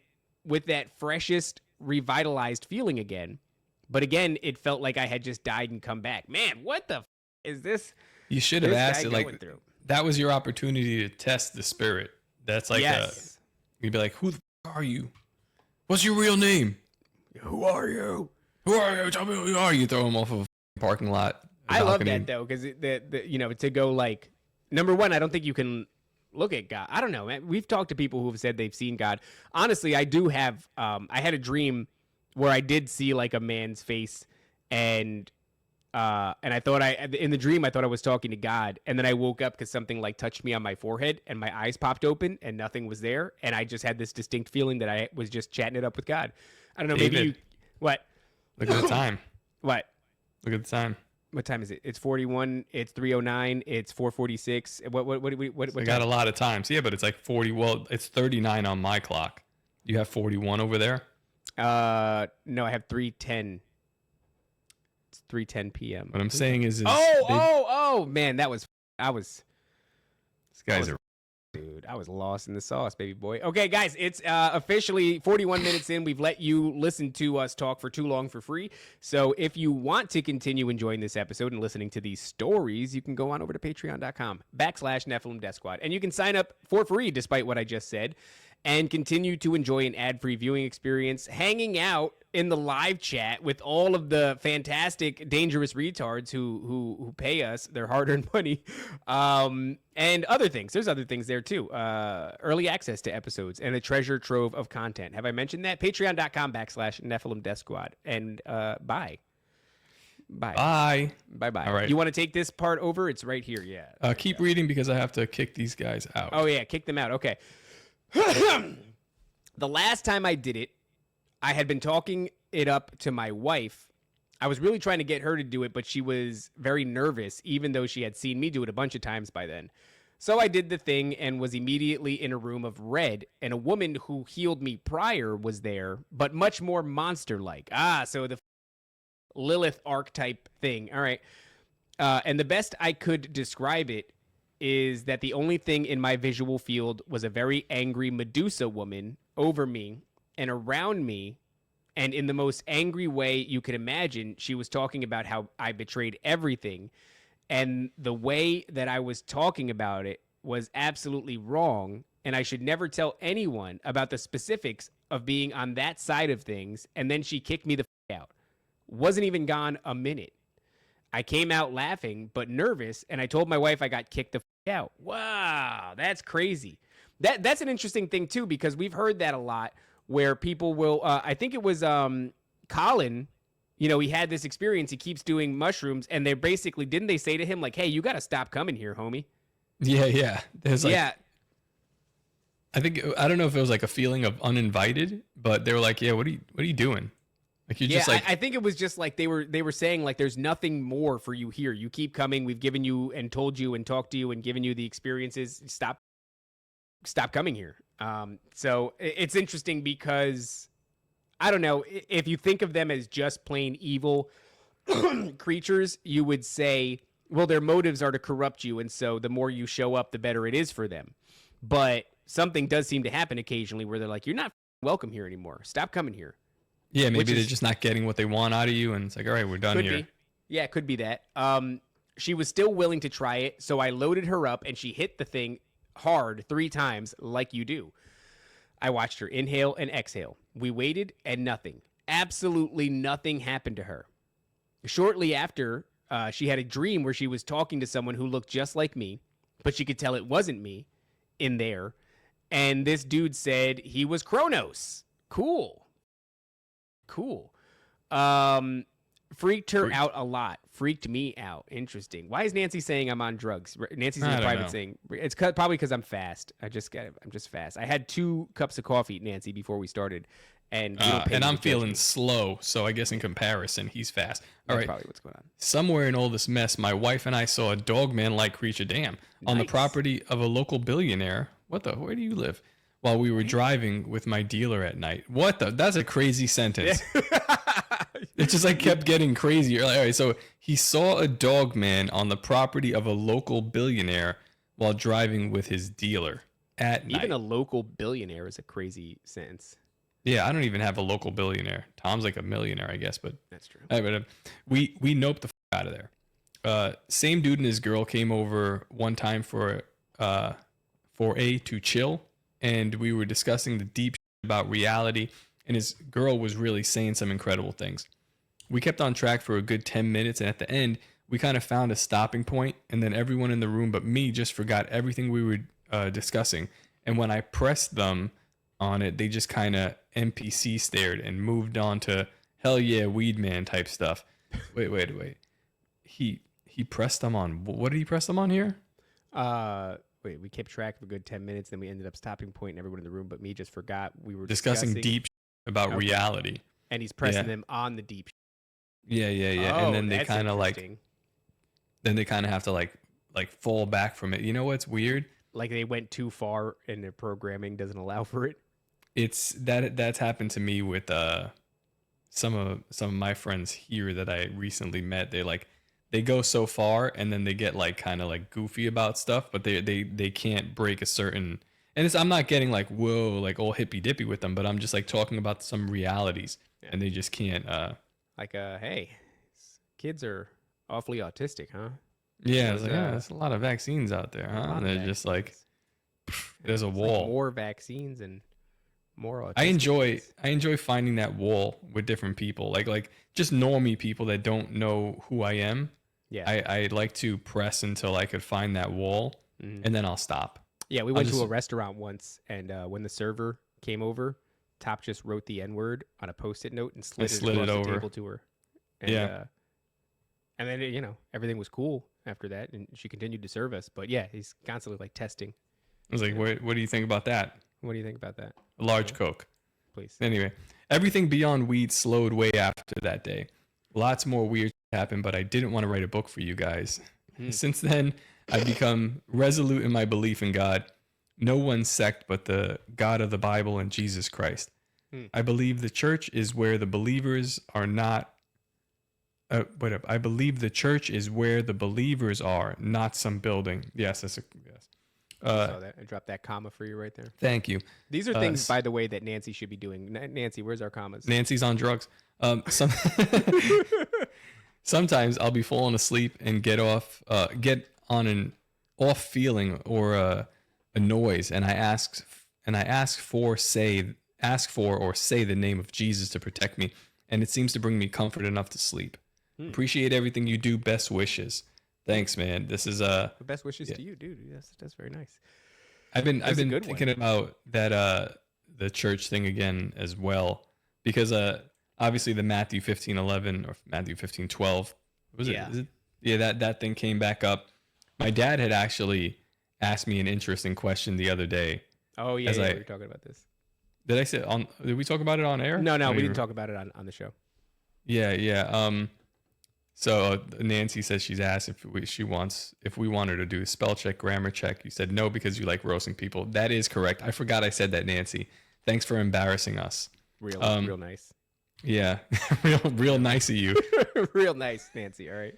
with that freshest, revitalized feeling again. But again, it felt like I had just died and come back. Man, what the is this? You should have asked it like through? That was your opportunity to test the spirit. That's like you'd be like, "Who the are you? What's your real name? Who are you? Who are you? Tell me who you are." You throw them off of a parking lot. I love that though, because to go like, number one, I don't think you can look at God. I don't know, man. We've talked to people who've said they've seen God. Honestly, I do have. I had a dream where I did see like a man's face, and I thought in the dream I thought I was talking to God, and then I woke up because something like touched me on my forehead, and my eyes popped open, and nothing was there, and I just had this distinct feeling that I was just chatting it up with God. I don't know. David, maybe you. What? Look at the time. What? Look at the time. What time is it? It's 41. It's 3:09. It's 4:46. What? I got a lot of times. Yeah, but it's like 40. Well, it's 39 on my clock. You have 41 over there? No, I have 3:10. It's 3:10 p.m. What I'm saying is man, these guys are. Dude, I was lost in the sauce, baby boy. Okay, guys, it's officially 41 minutes in. We've let you listen to us talk for too long for free. So if you want to continue enjoying this episode and listening to these stories, you can go on over to patreon.com/Nephilim Death Squad. And you can sign up for free, despite what I just said, and continue to enjoy an ad-free viewing experience, hanging out in the live chat with all of the fantastic, dangerous retards who pay us their hard-earned money, and other things. There's other things there, too. Early access to episodes and a treasure trove of content. Have I mentioned that? Patreon.com/Nephilim Death Squad. And bye. Bye. Bye-bye. All right. You want to take this part over? It's right here, yeah. Keep reading because I have to kick these guys out. Oh, yeah, kick them out. Okay. The last time I did it, I had been talking it up to my wife. I was really trying to get her to do it, but she was very nervous, even though she had seen me do it a bunch of times by then. So I did the thing and was immediately in a room of red, and a woman who healed me prior was there, but much more monster-like. So the Lilith archetype thing. All right. And the best I could describe it is that the only thing in my visual field was a very angry Medusa woman over me and around me, and in the most angry way you could imagine, she was talking about how I betrayed everything, and the way that I was talking about it was absolutely wrong, and I should never tell anyone about the specifics of being on that side of things, and then she kicked me the out. Wasn't even gone a minute. I came out laughing, but nervous, and I told my wife I got kicked the out. Wow, that's crazy. That's an interesting thing, too, because we've heard that a lot, where people will, I think it was Colin, he had this experience. He keeps doing mushrooms, and they basically, didn't they say to him, like, hey, you got to stop coming here, homie? Yeah. There's like, yeah. I don't know if it was like a feeling of uninvited, but they were like, yeah, what are you doing? Like, you're just like, I think it was just like they were saying, like, there's nothing more for you here. You keep coming. We've given you and told you and talked to you and given you the experiences. Stop coming here. So it's interesting because, I don't know, if you think of them as just plain evil creatures, you would say, well, their motives are to corrupt you, and so the more you show up, the better it is for them. But something does seem to happen occasionally where they're like, you're not welcome here anymore. Stop coming here. Yeah, maybe they're just not getting what they want out of you, and it's like, all right, we're done could here. Be. Yeah, it could be that. She was still willing to try it, so I loaded her up, and she hit the thing hard 3 times like you do. I watched her inhale and exhale. We waited, and nothing. Absolutely nothing happened to her. Shortly after, she had a dream where she was talking to someone who looked just like me, but she could tell it wasn't me in there. And this dude said he was Kronos. Cool. Freaked her out a lot. Freaked me out. Interesting. Why is Nancy saying I'm on drugs? Nancy's in private saying it's probably because I'm fast. I'm just fast. I had 2 cups of coffee, Nancy, before we started, and I'm feeling slow. So I guess in comparison, he's fast. All right. Probably what's going on. Somewhere in all this mess, my wife and I saw a dogman-like creature. On the property of a local billionaire. Where do you live? While we were driving with my dealer at night. That's a crazy sentence. It just like kept getting crazier. All right, so he saw a dog man on the property of a local billionaire while driving with his dealer at night. Even a local billionaire is a crazy sentence. Yeah, I don't even have a local billionaire. Tom's like a millionaire, I guess, but that's true. All right, but we noped the out of there. Same dude and his girl came over one time for to chill, and we were discussing the deep about reality, and his girl was really saying some incredible things. We kept on track for a good 10 minutes, and at the end, we kind of found a stopping point, and then everyone in the room but me just forgot everything we were discussing. And when I pressed them on it, they just kind of NPC stared and moved on to hell yeah, weed man type stuff. Wait. He pressed them on. What did he press them on here? We kept track for a good 10 minutes, then we ended up stopping point, and everyone in the room but me just forgot we were discussing deep about reality. And he's pressing them on the deep. Yeah. Oh, and then they that's kind of interesting. have to like fall back from it. You know what's weird? Like they went too far and their programming doesn't allow for it. It's that's happened to me with some of my friends here that I recently met. They go so far and then they get like kind of like goofy about stuff, but they can't break a certain. And I'm not getting like whoa like all hippy dippy with them, but I'm just like talking about some realities, and they just can't. Hey, kids are awfully autistic, huh? Yeah, it's like, there's a lot of vaccines out there, huh? And they're just like, there's a wall. Like more vaccines and more autistic. I enjoy finding that wall with different people, like just normie people that don't know who I am. Yeah, I like to press until I could find that wall, and then I'll stop. Yeah, we went to a restaurant once, and when the server came over, Top just wrote the N-word on a Post-it note and slid it over the table to her. And, and then everything was cool after that, and she continued to serve us. But yeah, he's constantly like testing. I was like, what do you think about that? What do you think about that? A large Coke, please. Anyway, everything beyond weed slowed way after that day. Lots more weird happened, but I didn't want to write a book for you guys. Since then, I've become resolute in my belief in God. No one sect but the God of the Bible and Jesus Christ. I believe the church is where the believers are not. I believe the church is where the believers are, not some building. Yes, that's a yes. I saw that. I dropped that comma for you right there. Thank you. These are things, by the way, that Nancy should be doing. Nancy, where's our commas? Nancy's on drugs. Sometimes I'll be falling asleep and get on an off feeling or a noise, and I ask for or say the name of Jesus to protect me, and it seems to bring me comfort enough to sleep. Appreciate everything you do. Best wishes. Thanks, man. This is best wishes to you, dude. That's very nice. I've been thinking about that the church thing again as well, because obviously the Matthew 15:11 or Matthew 15:12 was it? Is it? Yeah, that thing came back up. My dad had actually asked me an interesting question the other day. Oh yeah, we were talking about this. Did we talk about it on air? No, we didn't talk about it on the show. Yeah. So Nancy says she's asked if we want her to do a spell check, grammar check. You said no because you like roasting people. That is correct. I forgot I said that, Nancy. Thanks for embarrassing us. Real nice. Yeah, real nice of you. Real nice, Nancy. All right.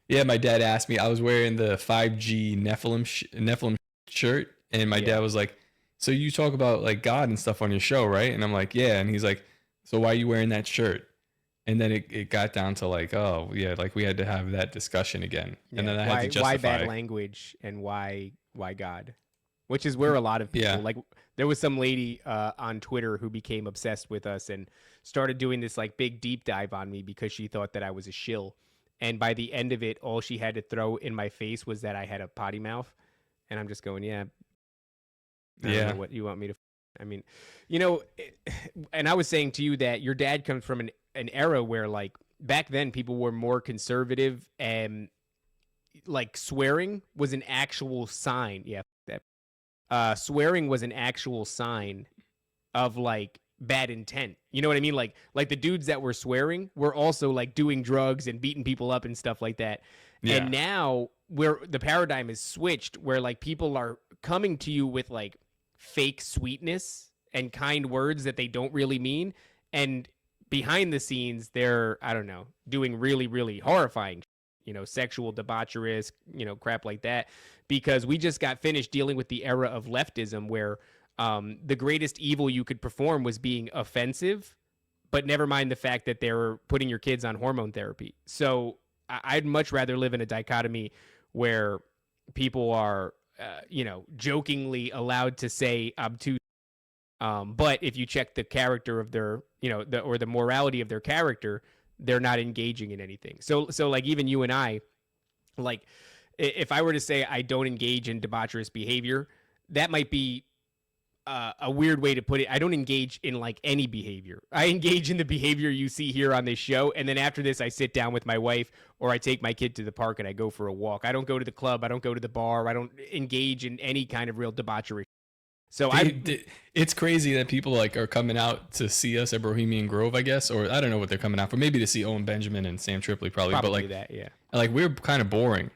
Yeah, my dad asked me. I was wearing the 5G Nephilim shirt, and my dad was like, "So you talk about like God and stuff on your show, right?" And I'm like, "Yeah." And he's like, "So why are you wearing that shirt?" And then it got down to like, oh yeah, like we had to have that discussion again, and then I had to justify why bad language and why God, which is where a lot of people like. There was some lady on Twitter who became obsessed with us and started doing this like big deep dive on me because she thought that I was a shill. And by the end of it, all she had to throw in my face was that I had a potty mouth. And I'm just going, I don't know what you want me to. I mean, and I was saying to you that your dad comes from an era where like back then people were more conservative and like swearing was an actual sign. Yeah. Swearing was an actual sign of like bad intent. You know what I mean? Like the dudes that were swearing were also like doing drugs and beating people up and stuff like that. Yeah. And now where the paradigm is switched, where like people are coming to you with like fake sweetness and kind words that they don't really mean. And behind the scenes, they're, I don't know, doing really, really horrifying, sexual debaucherous, crap like that. Because we just got finished dealing with the era of leftism where the greatest evil you could perform was being offensive, but never mind the fact that they were putting your kids on hormone therapy. So I'd much rather live in a dichotomy where people are, jokingly allowed to say obtuse. But if you check the character of their, or the morality of their character, they're not engaging in anything. So like even you and I, like, if I were to say I don't engage in debaucherous behavior, that might be a weird way to put it. I don't engage in like any behavior. I engage in the behavior you see here on this show. And then after this, I sit down with my wife or I take my kid to the park and I go for a walk. I don't go to the club. I don't go to the bar. I don't engage in any kind of real debauchery. So it's crazy that people like are coming out to see us at Brohemian Grove, I guess, or I don't know what they're coming out for. Maybe to see Owen Benjamin and Sam Tripoli, probably. But like that, yeah. Like we're kind of boring.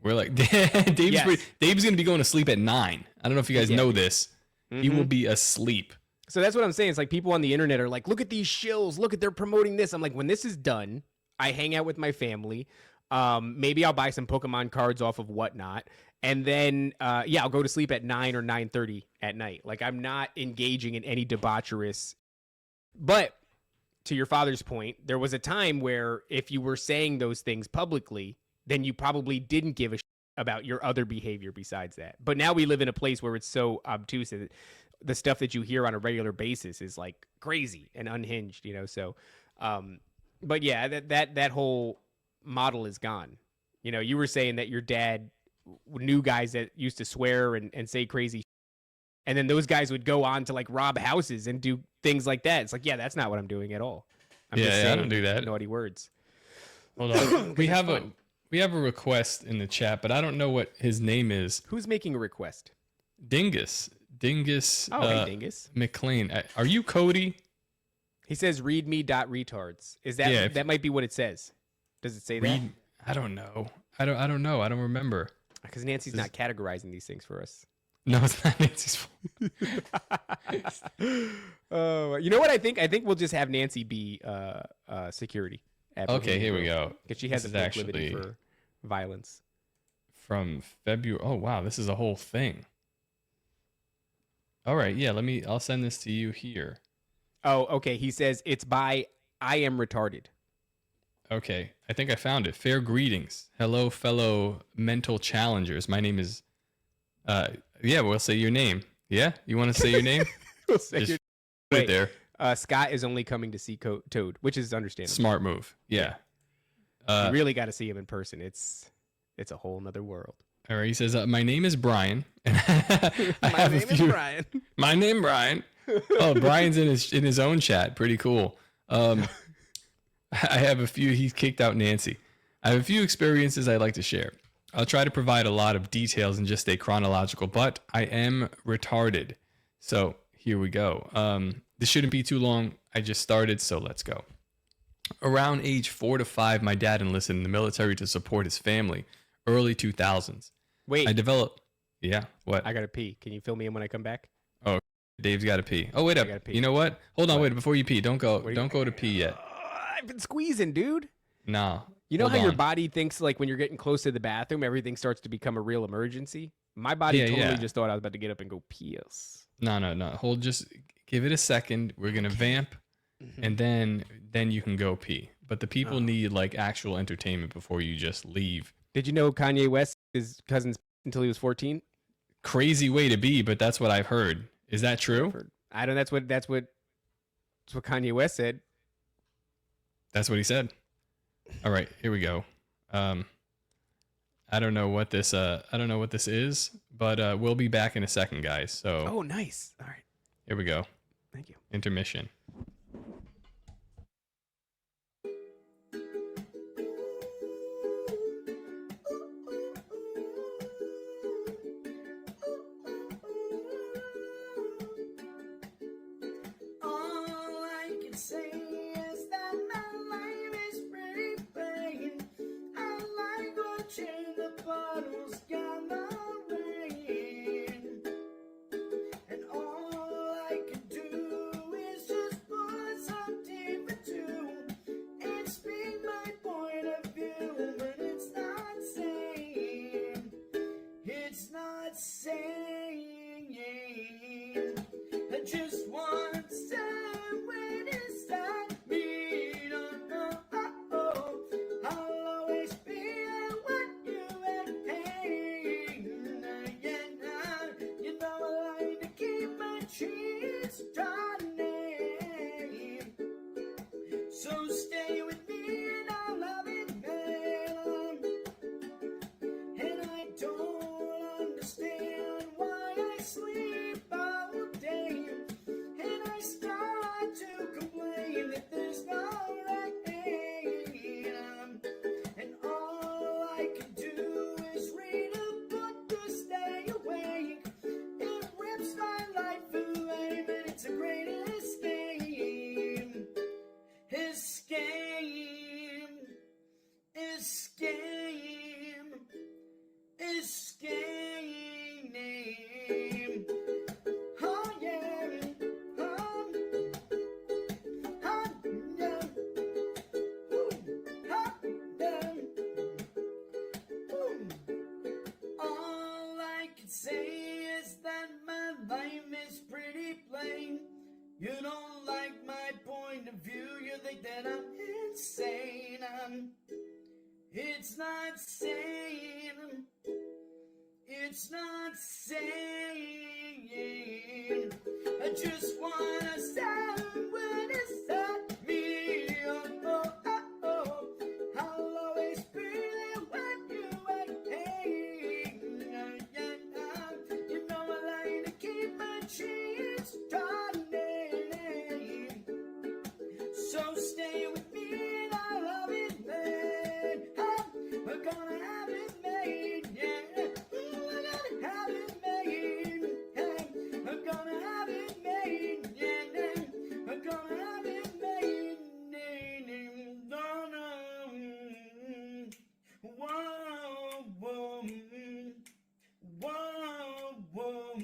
We're like Dave's gonna be going to sleep at 9. I don't know if you guys know this. He will be asleep. So that's what I'm saying. It's like people on the internet are like, look at these shills. Look at they're promoting this. I'm like, when this is done, I hang out with my family. Maybe I'll buy some Pokemon cards off of Whatnot. And then, I'll go to sleep at 9 or 9:30 at night. Like, I'm not engaging in any debaucherous. But to your father's point, there was a time where if you were saying those things publicly, then you probably didn't give a shit about your other behavior besides that. But now we live in a place where it's so obtuse that the stuff that you hear on a regular basis is like crazy and unhinged, you know? So, but yeah, that whole model is gone. You know, you were saying that your dad knew guys that used to swear and say crazy shit, and then those guys would go on to like rob houses and do things like that. It's like, yeah, that's not what I'm doing at all. I'm just saying I don't do that. naughty words. Hold on. we have a request in the chat, but I don't know what his name is. Who's making a request? Dingus. Oh, hey, Dingus. McLean. Are you Cody? He says readme.retards. Is that that might be what it says? Does it say that? I don't know. I don't know. I don't remember. Because Nancy's not categorizing these things for us. No, it's not Nancy's fault. You know what I think? I think we'll just have Nancy be security. Okay, here we go. Because she has a proclivity for violence. From February. Oh wow, this is a whole thing. All right, yeah. I'll send this to you here. Oh, okay. He says it's by I Am Retarded. Okay, I think I found it. Fair greetings. Hello, fellow mental challengers. My name is, we'll say your name. Yeah? You want to say your name? We'll say Just your right there. Scott is only coming to see Toad, which is understandable. Smart move. Yeah. You really got to see him in person. It's a whole nother world. All right, he says, my name is Brian. My name is Brian. My name Brian. Oh, Brian's in his own chat. Pretty cool. I have a few. He kicked out Nancy. I have a few experiences I'd like to share. I'll try to provide a lot of details and just stay chronological, but I am retarded. So here we go. This shouldn't be too long. I just started, so let's go. Around age 4 to 5, my dad enlisted in the military to support his family. Early 2000s. Wait. I developed. Yeah. What? I gotta pee. Can you fill me in when I come back? Oh, Dave's got to pee. Oh, wait up. You know what? Hold on. Wait. Before you pee, don't go. Don't go to pee yet. I've been squeezing, dude. Nah. You know how your body thinks like when you're getting close to the bathroom, everything starts to become a real emergency? My body totally just thought I was about to get up and go piss. No. Hold, just give it a second. We're going to vamp and then you can go pee. But the people need like actual entertainment before you just leave. Did you know Kanye West is cousins until he was 14? Crazy way to be, but that's what I've heard. Is that true? I don't know. That's what Kanye West said. That's what he said. All right, here we go. I don't know what this is, but we'll be back in a second, guys. So Oh, nice. All right. Here we go. Thank you. Intermission. It's not sane. It's not sane. I just wanna someone to set me up. Oh, oh, oh. I'll always be there when you ain't paying. You know I like to keep my dreams running. So stay with me and I'll have it made. We're gonna have it made, yeah. We're gonna have it made. We're gonna have it made, yeah. We're gonna have it made. Whoa, whoa, whoa, whoa, whoa.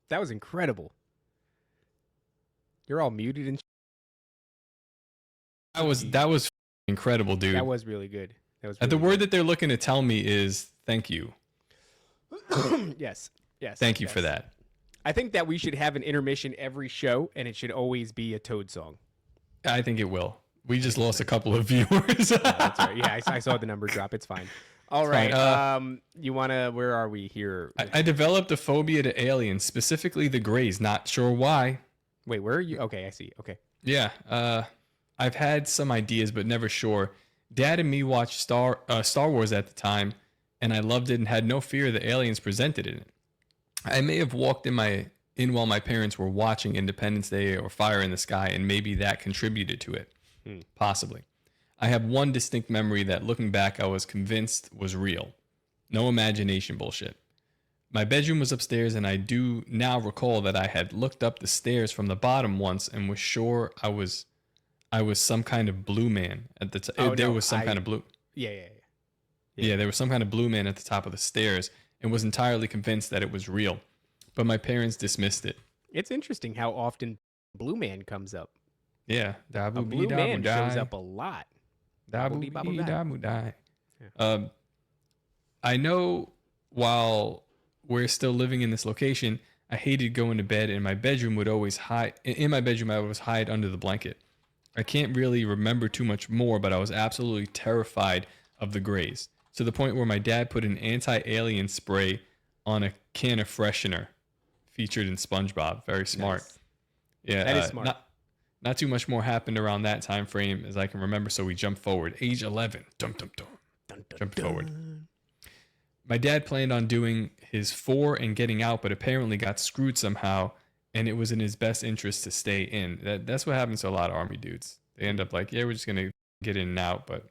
That was incredible. You're all muted and That was incredible, dude. that was really good. That was The really word that they're looking to tell me is thank you. good. Yes. Thank you yes. for that. I think that we should have an intermission every show, and it should always be a Toad song. I think it will. We just lost a couple of viewers. That's right. Yeah, I saw the number drop. It's fine. All right. You wanna? Where are we here? I developed a phobia to aliens, specifically the Greys. Not sure why. Wait, where are you? Okay, I see. Okay. Yeah. I've had some ideas, but never sure. Dad and me watched Star Wars at the time, and I loved it and had no fear of the aliens presented in it. I may have walked in while my parents were watching Independence Day or Fire in the Sky, and maybe that contributed to it. Possibly. I have one distinct memory that, looking back, I was convinced was real. No imagination bullshit. My bedroom was upstairs, and I do now recall that I had looked up the stairs from the bottom once and was sure I was some kind of blue man at the time. There was some kind of blue. Yeah. Yeah, there was some kind of blue man at the top of the stairs, and was entirely convinced that it was real. But my parents dismissed it. It's interesting how often Blue Man comes up. Yeah. A blue man shows up a lot. I know while we're still living in this location, I hated going to bed, and my bedroom would always hide. In my bedroom, I would hide under the blanket. I can't really remember too much more, but I was absolutely terrified of the Greys, to the point where my dad put an anti-alien spray on a can of freshener featured in SpongeBob. Very smart. Nice. Yeah, that is smart. Not too much more happened around that time frame as I can remember, so we jump forward. Age 11. Jump forward. My dad planned on doing his 4 and getting out, but apparently got screwed somehow, and it was in his best interest to stay in. That's what happens to a lot of Army dudes. They end up like, yeah, we're just going to get in and out, but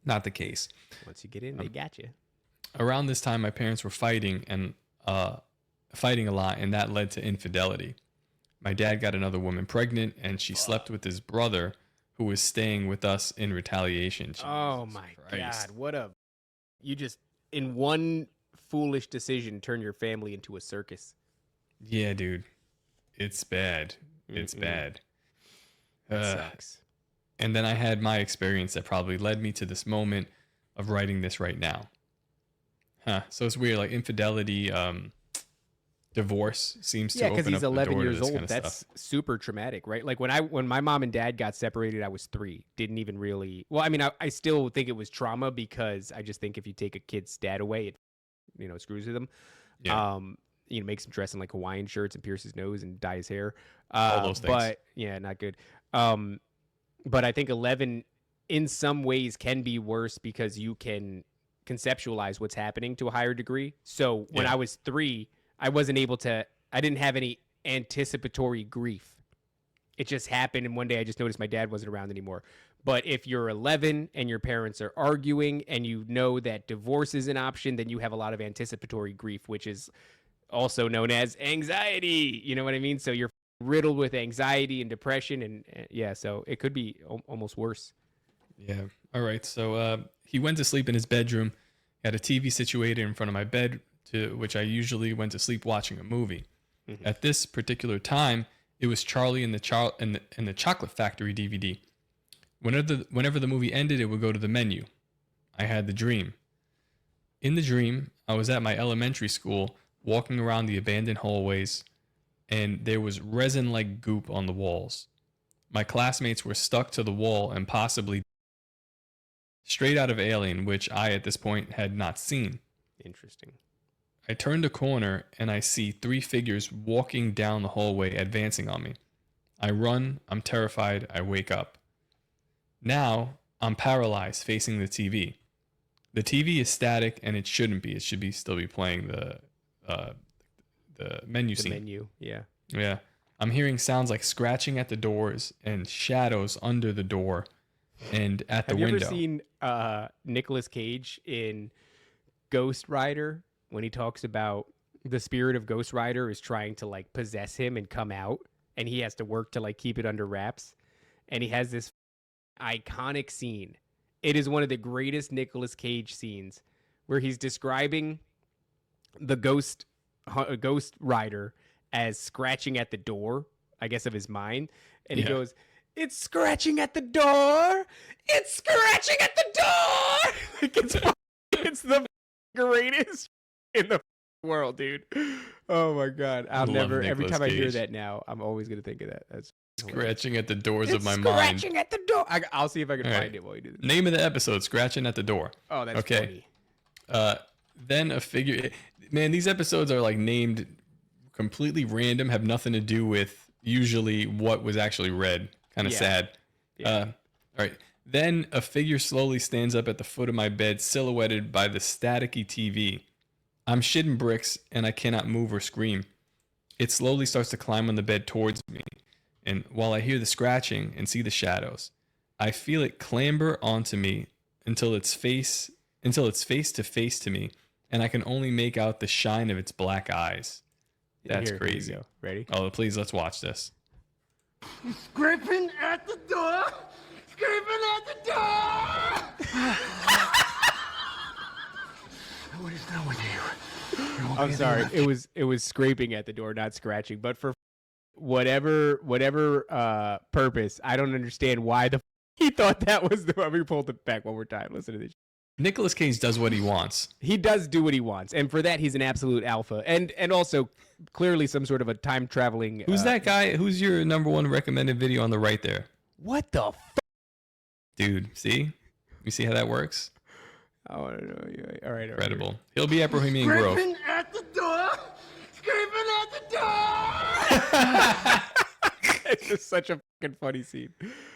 not the case. Once you get in, they got you. Around this time, my parents were fighting a lot, and that led to infidelity. My dad got another woman pregnant, and she slept with his brother, who was staying with us in retaliation. Oh my God. You just, in one foolish decision, turn your family into a circus. Yeah, dude. It's bad. It's bad. That sucks. And then I had my experience that probably led me to this moment of writing this right now. So it's weird, like infidelity, divorce seems to open up the door. Yeah, because he's 11 years old. Kind of That's stuff. super traumatic, right? Like when my mom and dad got separated, I was 3. Didn't even really. Well, I mean, I still think it was trauma because I just think if you take a kid's dad away, it screws with him. Yeah. Makes him dress in like Hawaiian shirts and pierce his nose and dye his hair. All those things. But yeah, not good. But I think 11 in some ways can be worse because you can conceptualize what's happening to a higher degree. So when I was 3, I didn't have any anticipatory grief. It just happened. And one day I just noticed my dad wasn't around anymore. But if you're 11 and your parents are arguing and you know that divorce is an option, then you have a lot of anticipatory grief, which is also known as anxiety. You know what I mean? So you're riddled with anxiety and depression. And so it could be almost worse. Yeah. All right. So he went to sleep in his bedroom, had a TV situated in front of my bed, to which I usually went to sleep watching a movie. Mm-hmm. At this particular time, it was Charlie and the Chocolate Factory DVD. Whenever the movie ended, it would go to the menu. I had the dream. In the dream, I was at my elementary school, walking around the abandoned hallways, and there was resin-like goop on the walls. My classmates were stuck to the wall and possibly straight out of Alien, which I at this point had not seen. Interesting. I turned a corner and I see 3 figures walking down the hallway, advancing on me. I run, I'm terrified, I wake up. Now, I'm paralyzed facing the TV. The TV is static and it shouldn't be. It should be still be playing the menu scene. The menu, yeah. Yeah. I'm hearing sounds like scratching at the doors and shadows under the door and at the window. Have you ever seen Nicolas Cage in Ghost Rider when he talks about the spirit of Ghost Rider is trying to like possess him and come out, and he has to work to like keep it under wraps, and he has this iconic scene. It is one of the greatest Nicolas Cage scenes where he's describing the Ghost Rider as scratching at the door, I guess, of his mind. And he goes, "It's scratching at the door. It's scratching at the door." Like it's the greatest in the world, dude. Oh my God. I'll never, every time I hear that now, I'm always going to think of that. That's scratching at the doors of my mind. Scratching at the door. I'll see if I can find it while you do this. Name of the episode, Scratching at the Door. Oh, that's funny. Then a figure, man, these episodes are like named completely random, have nothing to do with usually what was actually read. Kind of sad. Yeah. All right. Then a figure slowly stands up at the foot of my bed, silhouetted by the staticky TV. I'm shitting bricks and I cannot move or scream. It slowly starts to climb on the bed towards me. And while I hear the scratching and see the shadows, I feel it clamber onto me until it's face to face to me, and I can only make out the shine of its black eyes. That's crazy. Ready? Oh, please, let's watch this. Scrapin at the door! Scrapin at the door! What is done with you? I'm sorry. It was scraping at the door, not scratching. But for whatever purpose, I don't understand why he thought that was the. Let me pull it back one more time. Listen to this. Nicolas Cage does what he wants. He does do what he wants, and for that he's an absolute alpha, and also clearly some sort of a time traveling. Who's that guy? Who's your number one recommended video on the right there? What the dude? See, you see how that works? I want to know. Yeah. All right, incredible. He'll be at Brohemian Grove. Scraping at the door. Scraping at the door. It's just such a fucking funny scene.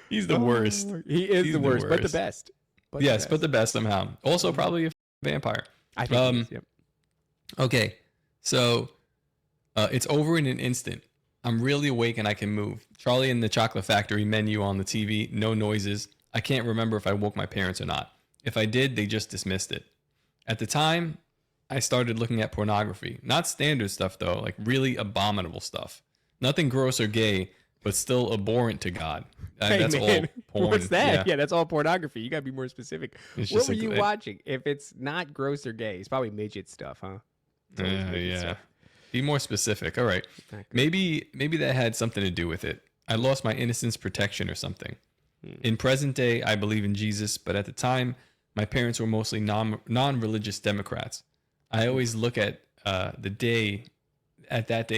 He's the worst. He is the worst, but the best. But the best somehow. Also, probably a vampire. I think. Yep. Okay, so it's over in an instant. I'm really awake and I can move. Charlie and the Chocolate Factory menu on the TV. No noises. I can't remember if I woke my parents or not. If I did, they just dismissed it. At the time, I started looking at pornography. Not standard stuff, though, like really abominable stuff. Nothing gross or gay, but still abhorrent to God. Hey, that's man, all porn. What's that? Yeah, that's all pornography. You got to be more specific. What were you watching? If it's not gross or gay, it's probably midget stuff, huh? Yeah. Stuff. Be more specific. All right. Maybe that had something to do with it. I lost my innocence protection or something. In present day, I believe in Jesus, but at the time, my parents were mostly non-religious Democrats. I always look at that day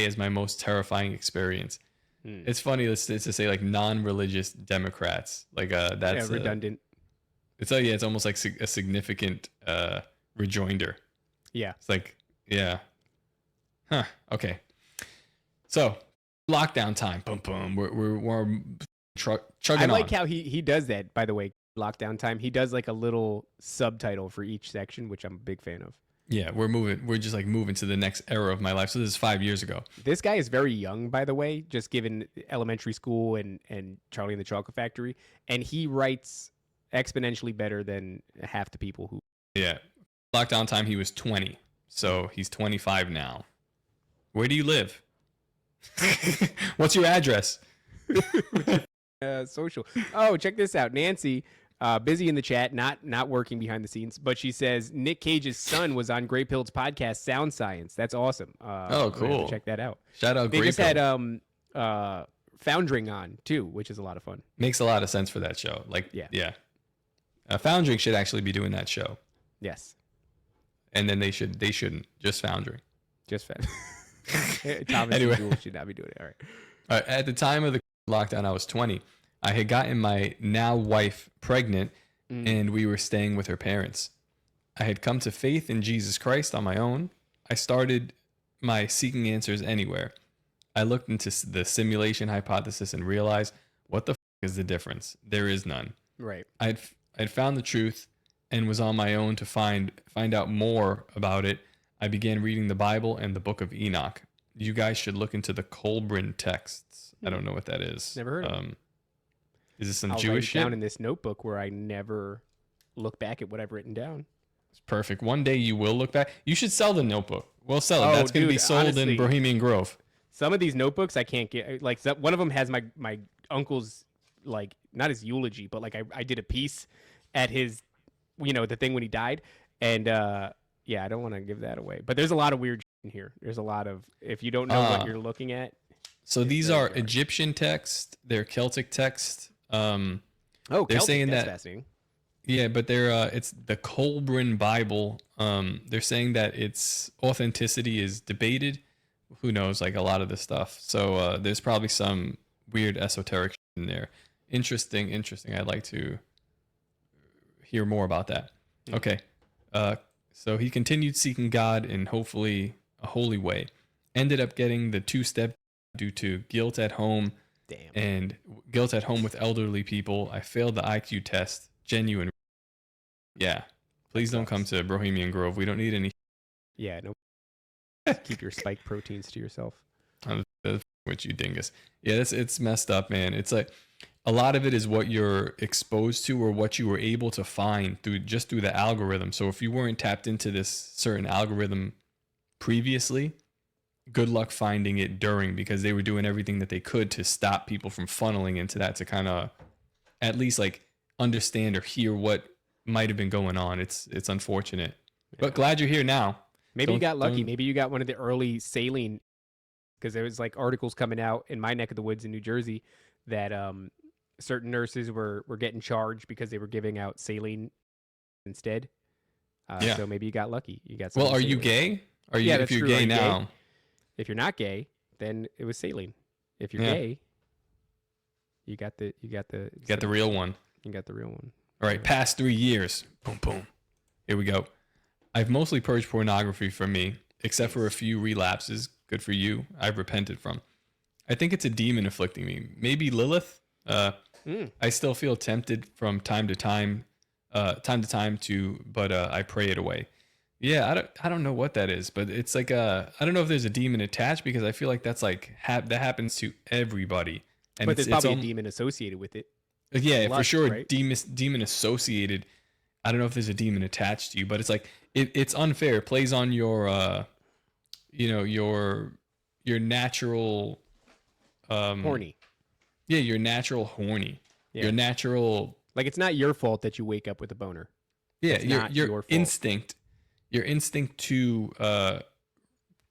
as my most terrifying experience. It's funny to say like non-religious Democrats. Like that's redundant. It's almost like a significant rejoinder. Yeah. It's like, yeah. Huh. Okay. So lockdown time. Boom, boom. We're chugging on. I like how he does that, by the way. Lockdown time. He does like a little subtitle for each section, which I'm a big fan of. Yeah, we're just like moving to the next era of my life. So this is 5 years ago. This guy is very young, by the way, just given elementary school and Charlie and the Chocolate Factory. And he writes exponentially better than half the people who. Yeah. Lockdown time, he was 20. So he's 25 now. Where do you live? What's your address? Social. Oh, check this out. Nancy, busy in the chat, not working behind the scenes, but she says Nick Cage's son was on Grey Pill's podcast, Sound Science. That's awesome. Oh, cool. Check that out. Shout out They Grey just Pill. had Foundering on too, which is a lot of fun. Makes a lot of sense for that show. Like, yeah. Foundering should actually be doing that show. Yes. And then they shouldn't. Just Foundering. Just Thomas Anyway. and Jules should not be doing it. All right. At the time of the lockdown, I was 20. I had gotten my now wife pregnant, and we were staying with her parents. I had come to faith in Jesus Christ on my own. I started my seeking answers anywhere. I looked into the simulation hypothesis and realized, what the is the difference? There is none. Right. I'd found the truth and was on my own to find out more about it. I began reading the Bible and the Book of Enoch. You guys should look into the Colbrin texts. I don't know what that is. Never heard of it. Is this some I'll Jewish write it shit? down in this notebook where I never look back at what I've written down. It's perfect. One day you will look back. You should sell the notebook. We'll sell it. Oh, That's going to be dude, sold honestly, in Brohemian Grove. Some of these notebooks I can't get. Like one of them has my uncle's, like, not his eulogy, but like I did a piece at his, the thing when he died, and yeah, I don't want to give that away. But there's a lot of weird shit in here. There's a lot of, if you don't know what you're looking at. So these are Egyptian text. They're Celtic text. They're Celtic, saying that's that. Fascinating. Yeah, but it's the Colbrin Bible. They're saying that its authenticity is debated. Who knows, like a lot of this stuff. So there's probably some weird esoteric shit in there. Interesting. I'd like to hear more about that. Okay. So he continued seeking God in hopefully a holy way. Ended up getting the 2-step due to guilt at home. Damn. And guilt at home with elderly people. I failed the IQ test. Genuine. Yeah. Please don't come to Brohemian Grove. We don't need any. Yeah, no. Keep your spike proteins to yourself. With you dingus. Yeah, it's messed up, man. It's like a lot of it is what you're exposed to or what you were able to find through the algorithm. So if you weren't tapped into this certain algorithm previously, good luck finding it during, because they were doing everything that they could to stop people from funneling into that, to kind of at least like understand or hear what might have been going on. It's unfortunate, but glad you're here now. Maybe you got lucky. Maybe you got one of the early saline, because there was like articles coming out in my neck of the woods in New Jersey that certain nurses were getting charged because they were giving out saline instead. So maybe you got lucky. You got. Well, are you gay? Are you? Yeah, if you're true. gay now. Gay? If you're not gay, then it was saline. If you're gay, you got the real one. You got the real one. All right, past 3 years. Boom, boom. Here we go. I've mostly purged pornography from me, except for a few relapses. Good for you. I've repented from. I think it's a demon afflicting me. Maybe Lilith. I still feel tempted from time to time, but I pray it away. Yeah, I don't know what that is, but it's like I don't know if there's a demon attached, because I feel like that's like that happens to everybody. And but there's probably a demon associated with it. Yeah, Lust, for sure. right? Demon associated. I don't know if there's a demon attached to you, but it's like it's unfair. It plays on your your natural horny. Yeah, your natural horny. Yeah. Your natural, like, it's not your fault that you wake up with a boner. Yeah, your instinct. Your instinct to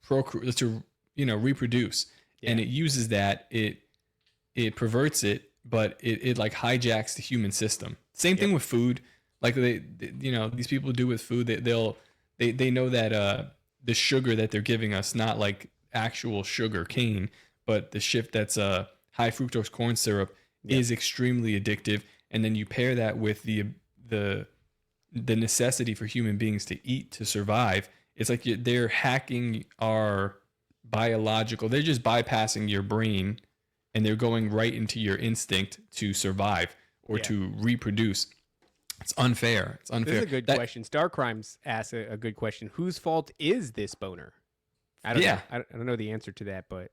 procreate, to reproduce, and it uses that. It perverts it, but it like hijacks the human system. Same thing with food. Like these people do with food. They know that the sugar that they're giving us, not like actual sugar cane, but the shit that's high fructose corn syrup, is extremely addictive. And then you pair that with the necessity for human beings to eat to survive. It's like they're hacking our biological. They're just bypassing your brain, and they're going right into your instinct to survive or to reproduce. It's unfair. It's unfair. This is a good question. Star Crimes asks a good question. Whose fault is this boner? I don't know. I don't know the answer to that, but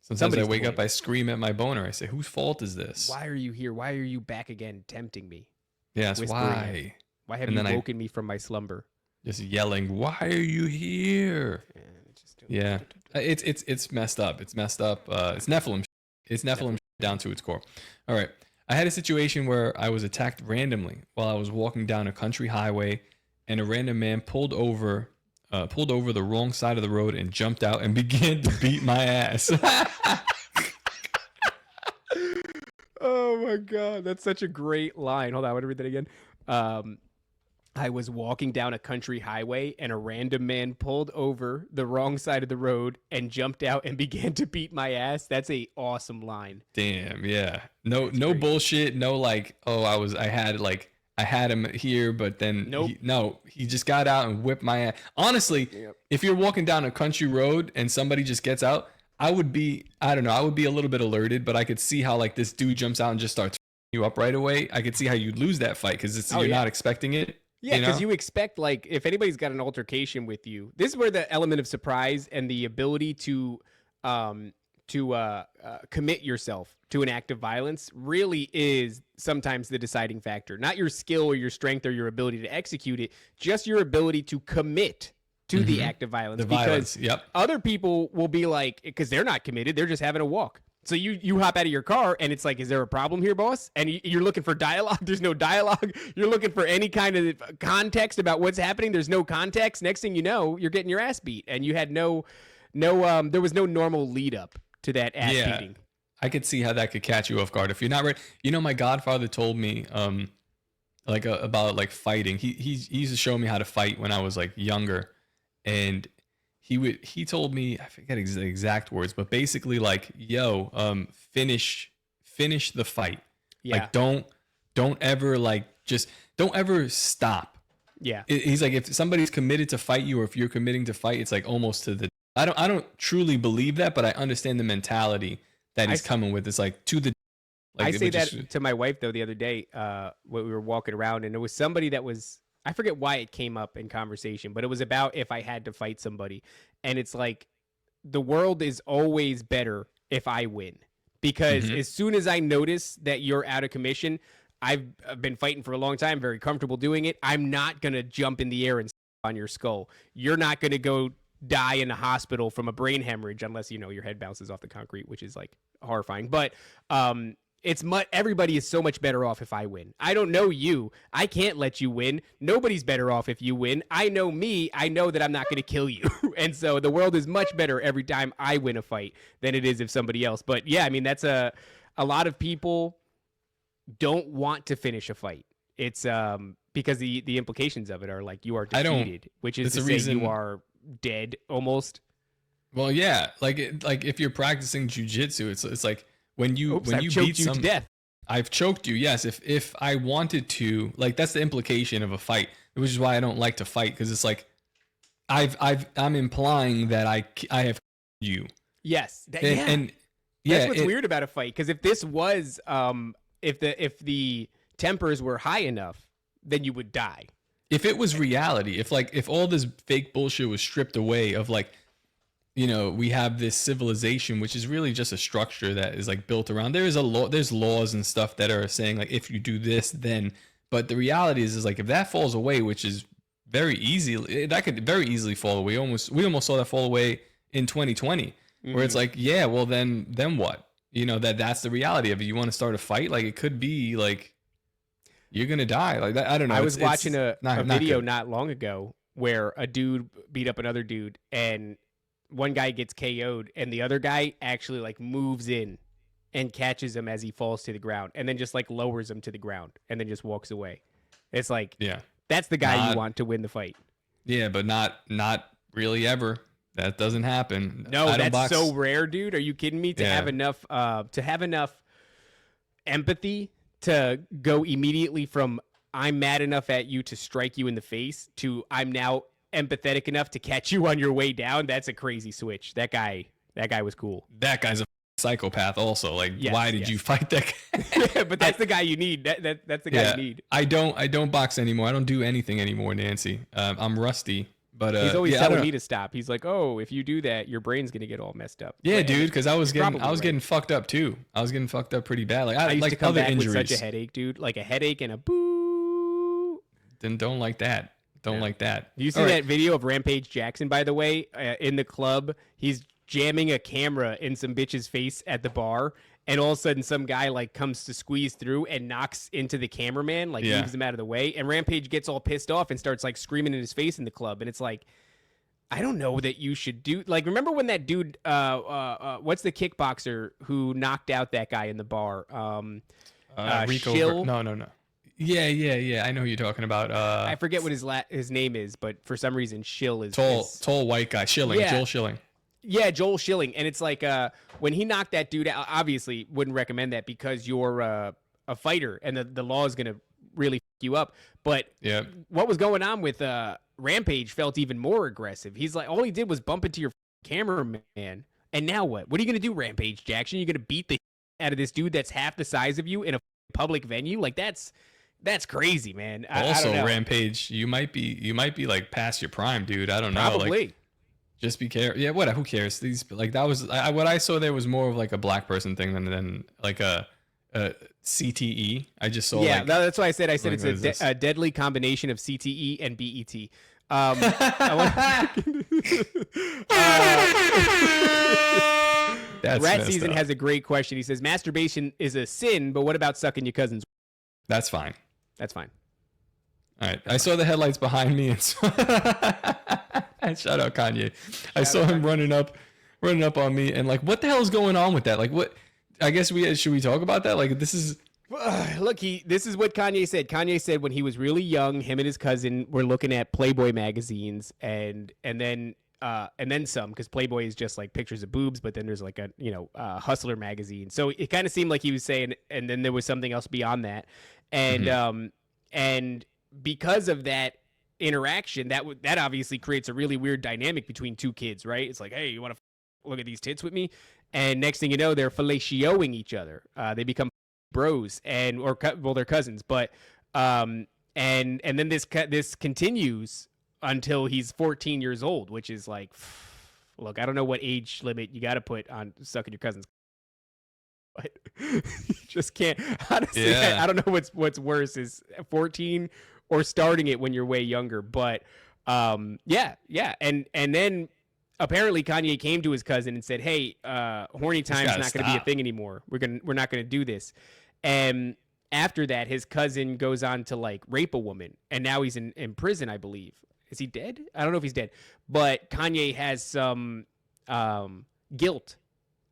sometimes I wake up, I scream at my boner. I say, "Whose fault is this? Why are you here? Why are you back again, tempting me?" Yes, why? Why have you woken me from my slumber? Just yelling, "Why are you here?" Yeah, it's messed up. It's messed up. It's Nephilim. It's Nephilim down to its core. All right. I had a situation where I was attacked randomly while I was walking down a country highway, and a random man pulled over the wrong side of the road and jumped out and began to beat my ass. Oh my God, that's such a great line. Hold on, I want to read that again. I was walking down a country highway and a random man pulled over the wrong side of the road and jumped out and began to beat my ass. That's a awesome line. Damn, yeah. No bullshit. No like, oh, I had him here, but then nope. He just got out and whipped my ass. Honestly, if you're walking down a country road and somebody just gets out, I would be a little bit alerted, but I could see how like this dude jumps out and just starts you up right away. I could see how you'd lose that fight because you're not expecting it. Yeah, because you expect, like, if anybody's got an altercation with you, this is where the element of surprise and the ability to commit yourself to an act of violence really is sometimes the deciding factor. Not your skill or your strength or your ability to execute it, just your ability to commit to the act of violence. Because other people will be like, because they're not committed, they're just having a walk. So you hop out of your car and it's like, is there a problem here, boss? And you're looking for dialogue. There's no dialogue. You're looking for any kind of context about what's happening. There's no context. Next thing you know, you're getting your ass beat, and you had there was no normal lead up to that ass beating. I could see how that could catch you off guard if you're not ready. You know, my godfather told me about like fighting. He used to show me how to fight when I was like younger, and he told me, I forget the exact words, but basically like, yo, finish the fight. Yeah. Like don't ever stop. Yeah. He's like, if somebody's committed to fight you, or if you're committing to fight, it's like almost to the, I don't truly believe that, but I understand the mentality that he's coming with. It's like to the, like, I say that to my wife though, the other day, when we were walking around, and there was somebody that was, I forget why it came up in conversation, but it was about if I had to fight somebody. And it's like, the world is always better if I win, because as soon as I notice that you're out of commission, I've been fighting for a long time, very comfortable doing it. I'm not going to jump in the air and on your skull. You're not going to go die in a hospital from a brain hemorrhage unless, you know, your head bounces off the concrete, which is like horrifying. But, everybody is so much better off if I win. I don't know you. I can't let you win. Nobody's better off if you win. I know me. I know that I'm not going to kill you. And so the world is much better every time I win a fight than it is if somebody else. But yeah, I mean, that's a lot of people don't want to finish a fight. It's because the implications of it are like you are defeated, which is to say you are dead almost. Well, yeah, like if you're practicing jujitsu, it's like, when you beat you to death. I've choked you. Yes, if I wanted to, like, that's the implication of a fight, which is why I don't like to fight, because it's like I'm implying that I have you. Yes, and that's what's weird about a fight, because if this was if the tempers were high enough, then you would die. If it was reality, if all this fake bullshit was stripped away of, like, you know, we have this civilization, which is really just a structure that is like built around. There's laws and stuff that are saying like, if you do this, then, but the reality is like, if that falls away, which is very easy, that could very easily fall away. We almost saw that fall away in 2020, where it's like, yeah, well then what? You know, that's the reality of it. You want to start a fight, like, it could be like you're gonna die. Like that. I don't know. I was watching a video not long ago where a dude beat up another dude, and one guy gets KO'd, and the other guy actually like moves in and catches him as he falls to the ground, and then just like lowers him to the ground, and then just walks away. It's like, yeah, that's the guy you want to win the fight. Yeah, but not really ever. That doesn't happen. No, that's so rare, dude. Are you kidding me? To have enough empathy to go immediately from I'm mad enough at you to strike you in the face to I'm now empathetic enough to catch you on your way down. That's a crazy switch. That guy was cool. That guy's a psychopath also. Like, why did you fight that guy? Yeah, but that's the guy you need. That's the guy you need. I don't box anymore. I don't do anything anymore, Nancy. I'm rusty. But he's always telling me to stop. He's like, "Oh, if you do that, your brain's gonna get all messed up." Yeah, dude, because I was getting fucked up too. I was getting fucked up pretty bad. Like I used like to come other back injuries. with such a headache, dude. Like a headache and a boo. Then don't like that. Don't like that. Do you see that video of Rampage Jackson, by the way, in the club? He's jamming a camera in some bitch's face at the bar, and all of a sudden some guy like comes to squeeze through and knocks into the cameraman, like moves him out of the way, and Rampage gets all pissed off and starts like screaming in his face in the club, and it's like, I don't know that you should do, like, remember when that dude, what's the kickboxer who knocked out that guy in the bar? Rico. No. Yeah. I know who you're talking about. I forget what his name is, but for some reason, Shill is tall white guy. Schilling. Yeah. Joel Schilling. Yeah, Joel Schilling. And it's like when he knocked that dude out, obviously wouldn't recommend that because you're a fighter and the law is going to really fuck you up. But what was going on with Rampage felt even more aggressive. He's like, all he did was bump into your cameraman. And now what? What are you going to do, Rampage Jackson? You're going to beat the out of this dude that's half the size of you in a public venue? Like that's crazy, man. Also, I don't know. Rampage, you might be like past your prime, dude. I don't know. Probably. Like, just be careful. Yeah, whatever. Who cares? These like that was what I saw there was more of like a black person thing than like a CTE. I just saw. Yeah, like, that's why I said like, it's a deadly combination of CTE and BET. Rat Season has a great question. He says, masturbation is a sin, but what about sucking your cousin's? That's fine. That's fine. All right. I saw the headlights behind me and shout out Kanye. I saw him running up on me and like, what the hell is going on with that? Like, what? I guess should we talk about that? Like, this is. Look, this is what Kanye said. Kanye said when he was really young, him and his cousin were looking at Playboy magazines and then some, because Playboy is just like pictures of boobs, but then there's like a Hustler magazine. So it kind of seemed like he was saying, and then there was something else beyond that, and and because of that interaction, that obviously creates a really weird dynamic between two kids, right? It's like, hey, you want to look at these tits with me? And next thing you know, they're fellatioing each other. They become bros they're cousins, but and then this continues until he's 14 years old, which is like, look, I don't know what age limit you got to put on sucking your cousin's, but you just can't. Honestly, Yeah. I don't know what's worse, is 14 or starting it when you're way younger. But and then apparently Kanye came to his cousin and said, hey, horny time's not going to be a thing anymore. We're not going to do this. And after that, his cousin goes on to like rape a woman, and now he's in prison, I believe. Is he dead? I don't know if he's dead, but Kanye has some guilt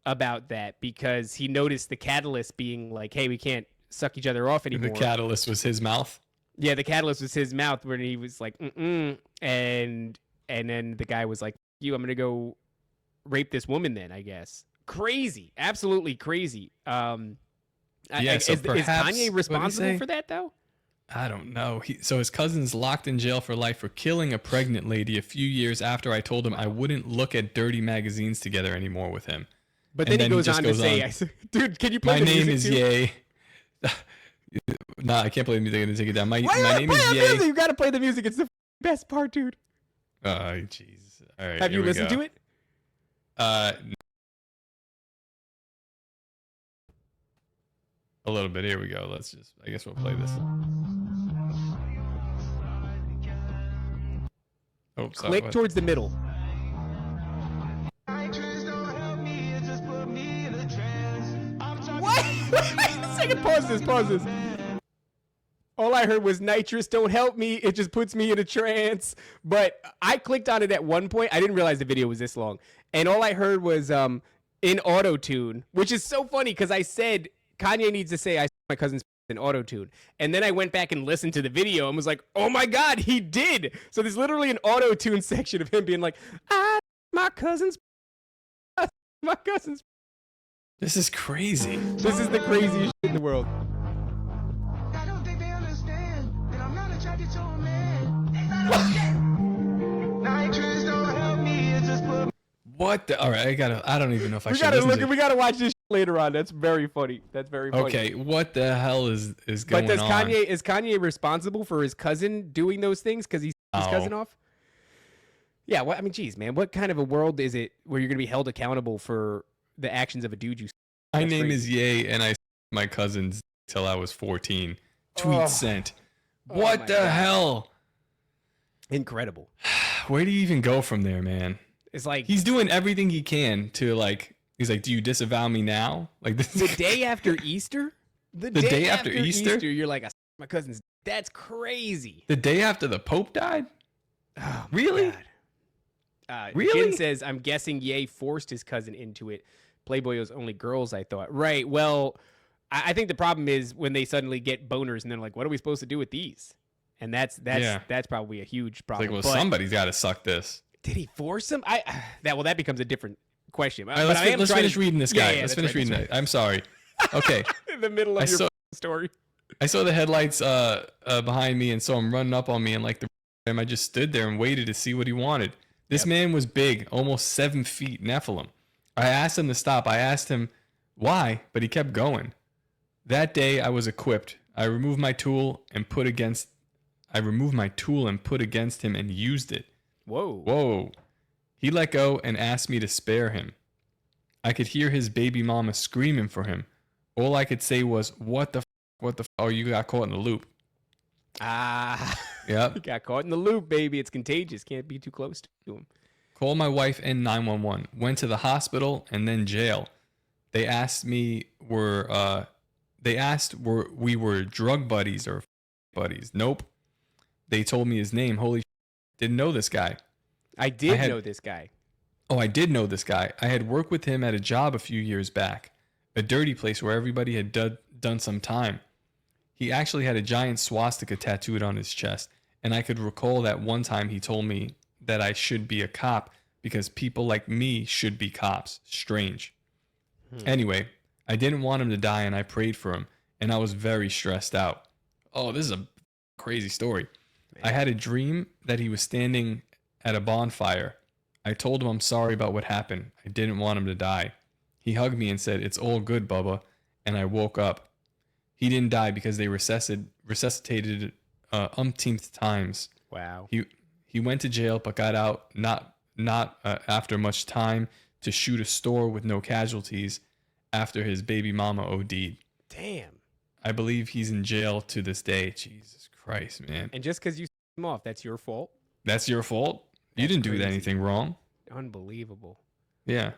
about that because he noticed the catalyst being like, hey, we can't suck each other off anymore. The catalyst was his mouth. Yeah, the catalyst was his mouth, when he was like, and then the guy was like, I'm gonna go rape this woman then, I guess. Crazy, absolutely crazy. Is Kanye responsible for that though? I don't know. So his cousin's locked in jail for life for killing a pregnant lady a few years after I told him I wouldn't look at dirty magazines together anymore with him. But then he goes on to say, dude, can you play the music? My name is Ye. Nah, I can't play the music. I'm gonna take it down. My name is Ye. You gotta play the music. It's the best part, dude. Oh, jeez. All right. Have you listened to it? A little bit. Here we go. I guess we'll play this. Oh, sorry, Click towards the middle. What? Wait a second. Pause this. All I heard was nitrous don't help me. It just puts me in a trance. But I clicked on it at one point. I didn't realize the video was this long. And all I heard was in auto-tune, which is so funny because I said Kanye needs to say I saw my cousin's in auto-tune. And then I went back and listened to the video and was like, oh my God, he did. So there's literally an auto-tune section of him being like, my cousin's. This is crazy. This is the craziest shit in the world. I don't think they understand that I'm not attracted to a man. Nitrous don't help me, it just put. What the? All right, I don't even know if I should listen to We gotta watch this later on. That's very funny. Okay, what the hell is going on? But is Kanye responsible for his cousin doing those things because he's his cousin off? Yeah, I mean, geez, man, what kind of a world is it where you're gonna be held accountable for the actions of a dude you? My name is Ye, and I my cousins till I was 14. Tweet sent. What the hell? Incredible. Where do you even go from there, man? It's like he's doing everything he can to like. He's like, do you disavow me now? Like the day after Easter. The day after Easter, you're like, my cousin's. That's crazy. The day after the Pope died. Oh, really? Really? Jen says, I'm guessing Ye forced his cousin into it. Playboy was only girls, I thought. Right. Well, I think the problem is when they suddenly get boners and they're like, what are we supposed to do with these? And that's probably a huge problem. Like, well, somebody's got to suck this. Did he force him? That becomes a different question. All right, let's finish reading this guy. Let's finish reading it. I'm sorry. Okay. In the middle of your story. I saw the headlights behind me and saw him running up on me, and like I just stood there and waited to see what he wanted. This man was big, almost 7 feet, Nephilim. I asked him to stop. I asked him why, but he kept going. That day I was equipped. I removed my tool and put against him and used it. Whoa. He let go and asked me to spare him. I could hear his baby mama screaming for him. All I could say was, what the oh, you got caught in the loop. Yep. You got caught in the loop, baby. It's contagious. Can't be too close to him. Called my wife and 911. Went to the hospital and then jail. They asked we were drug buddies or buddies. Nope. They told me his name. Holy didn't know this guy. I did know this guy. Oh, I did know this guy. I had worked with him at a job a few years back. A dirty place where everybody had done some time. He actually had a giant swastika tattooed on his chest, and I could recall that one time he told me that I should be a cop because people like me should be cops. Strange. Anyway, I didn't want him to die, and I prayed for him, and I was very stressed out. Oh, this is a crazy story. Man. I had a dream that he was standing at a bonfire. I told him I'm sorry about what happened. I didn't want him to die. He hugged me and said, "It's all good, Bubba," and I woke up. He didn't die because they resuscitated umpteenth times. Wow. He went to jail but got out not after much time to shoot a store with no casualties after his baby mama OD'd. Damn. I believe he's in jail to this day. Jesus Christ, man. And just because you set him off, that's your fault? That's your fault? You didn't do anything wrong. Unbelievable. Yeah.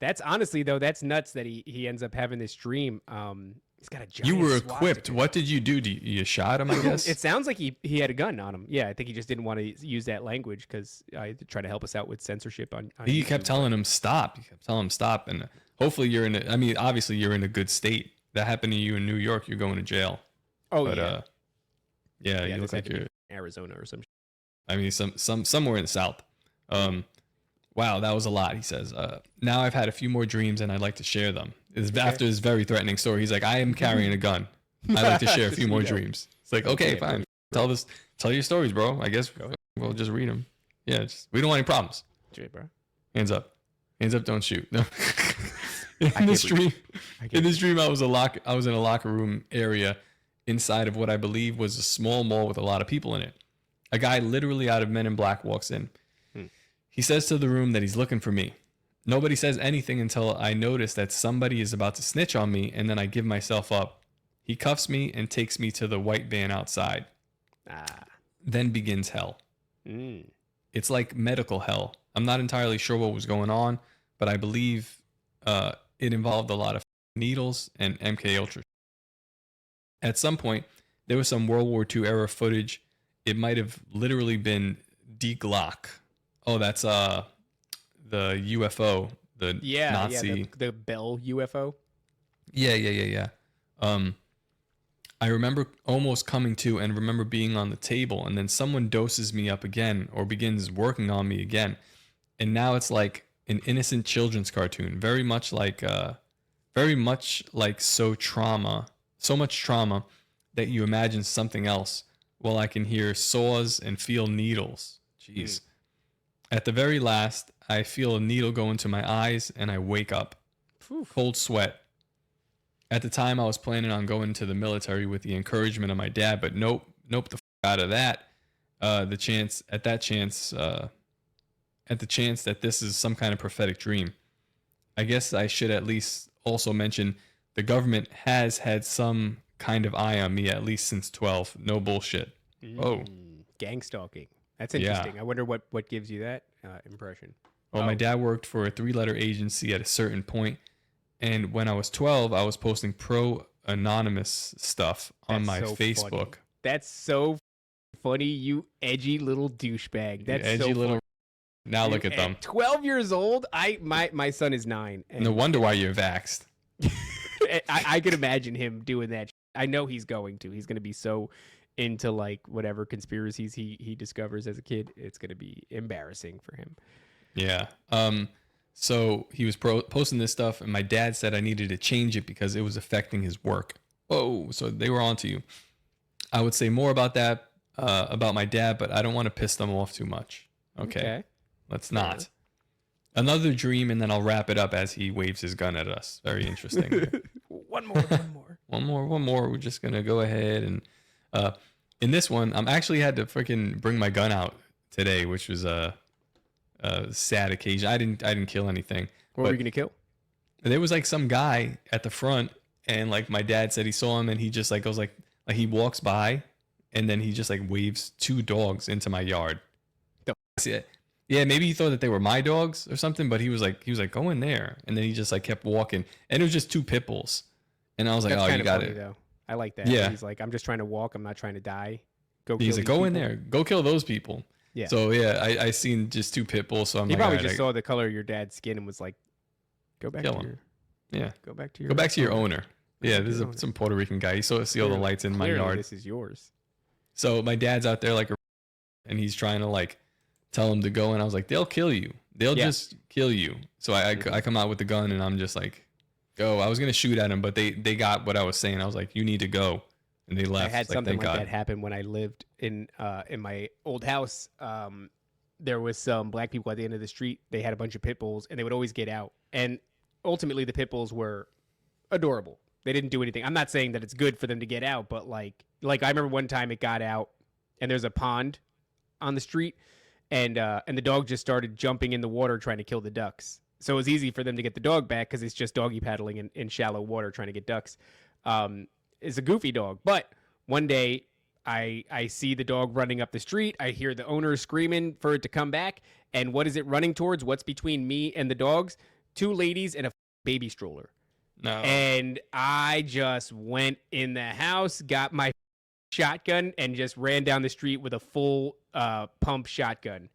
That's honestly, though, that's nuts that he ends up having this dream. He's got a giant You were equipped. What did you do? You shot him, I guess? It sounds like he had a gun on him. Yeah, I think he just didn't want to use that language because I tried to help us out with censorship on He kept telling him stop. And hopefully obviously you're in a good state. That happened to you in New York, you're going to jail. Oh, but, yeah. You look like you're Arizona or some. I mean, somewhere in the South. Wow, that was a lot. He says, now I've had a few more dreams and I'd like to share them. After his very threatening story, he's like, I am carrying a gun. I'd like to share a few more dreams. It's like, okay, fine. Tell your stories, bro. I guess we'll just read them. Yeah, we don't want any problems. Straight, bro. Hands up, don't shoot. No. In this dream, I was in a locker room area inside of what I believe was a small mall with a lot of people in it. A guy literally out of Men in Black walks in. He says to the room that he's looking for me. Nobody says anything until I notice that somebody is about to snitch on me, and then I give myself up. He cuffs me and takes me to the white van outside. Then begins hell. It's like medical hell. I'm not entirely sure what was going on, but I believe it involved a lot of needles and MK Ultra. At some point, there was some World War II era footage. It might have literally been Die Glock. Oh, that's the UFO, the Nazi, the Bell UFO. Yeah. I remember almost coming to and remember being on the table, and then someone doses me up again or begins working on me again, and now it's like an innocent children's cartoon, very much like so much trauma that you imagine something else. While I can hear saws and feel needles. Jeez. At the very last, I feel a needle go into my eyes and I wake up. Cold sweat. At the time, I was planning on going to the military with the encouragement of my dad, but nope the out of that. At the chance that this is some kind of prophetic dream. I guess I should at least also mention the government has had some kind of eye on me at least since 12. No bullshit. Oh, gang stalking. That's interesting. I wonder what gives you that impression. Well, my dad worked for a 3-letter agency at a certain point, and when I was 12, I was posting pro-anonymous stuff on my Facebook. Funny. That's so funny, you edgy little douchebag. That's edgy so little. Funny. Now look at them. 12 years old. My son is 9. No wonder why you're vaxxed. But I could imagine him doing that. I know he's going to. He's going to be so into like whatever conspiracies he discovers as a kid. It's going to be embarrassing for him. Yeah. So he was posting this stuff, and my dad said I needed to change it because it was affecting his work. Whoa. So they were on to you. I would say more about that, about my dad, but I don't want to piss them off too much. Okay. Let's not. Another dream, and then I'll wrap it up as he waves his gun at us. Very interesting. One more. We're just going to go ahead and in this one, I'm actually had to freaking bring my gun out today, which was a sad occasion. I didn't kill anything. What were you going to kill? There was like some guy at the front, and like my dad said he saw him, and he just like goes like he walks by, and then he just like waves 2 dogs into my yard. Yeah, maybe he thought that they were my dogs or something, but he was like go in there, and then he just like kept walking, and it was just 2 pit bulls, and I was like, That's oh, you got funny, it. Though. I like that. Yeah, he's like, I'm just trying to walk. I'm not trying to die. He's like, go in there, go kill those people. Yeah. So yeah, I seen just 2 pit bulls, so I'm he like, probably right, just saw the color of your dad's skin and was like, go back to your go back to your owner. Yeah, this is some Puerto Rican guy. He saw all the lights in my yard. This is yours. So my dad's out there like, and he's trying to like tell him to go, and I was like, they'll kill you. They'll just kill you. So I come out with the gun, and I'm just like, go. I was gonna shoot at him, but they got what I was saying. I was like, you need to go, and they left. I had something like that happen when I lived in my old house. There was some black people at the end of the street. They had a bunch of pit bulls, and they would always get out. And ultimately, the pit bulls were adorable. They didn't do anything. I'm not saying that it's good for them to get out, but like I remember one time it got out, and there's a pond on the street, and the dog just started jumping in the water trying to kill the ducks. So it was easy for them to get the dog back because it's just doggy paddling in shallow water trying to get ducks. It's a goofy dog, but one day I see the dog running up the street. I hear the owner screaming for it to come back, and what is it running towards? What's between me and the dogs? 2 ladies and a baby stroller. No. And I just went in the house, got my shotgun, and just ran down the street with a full pump shotgun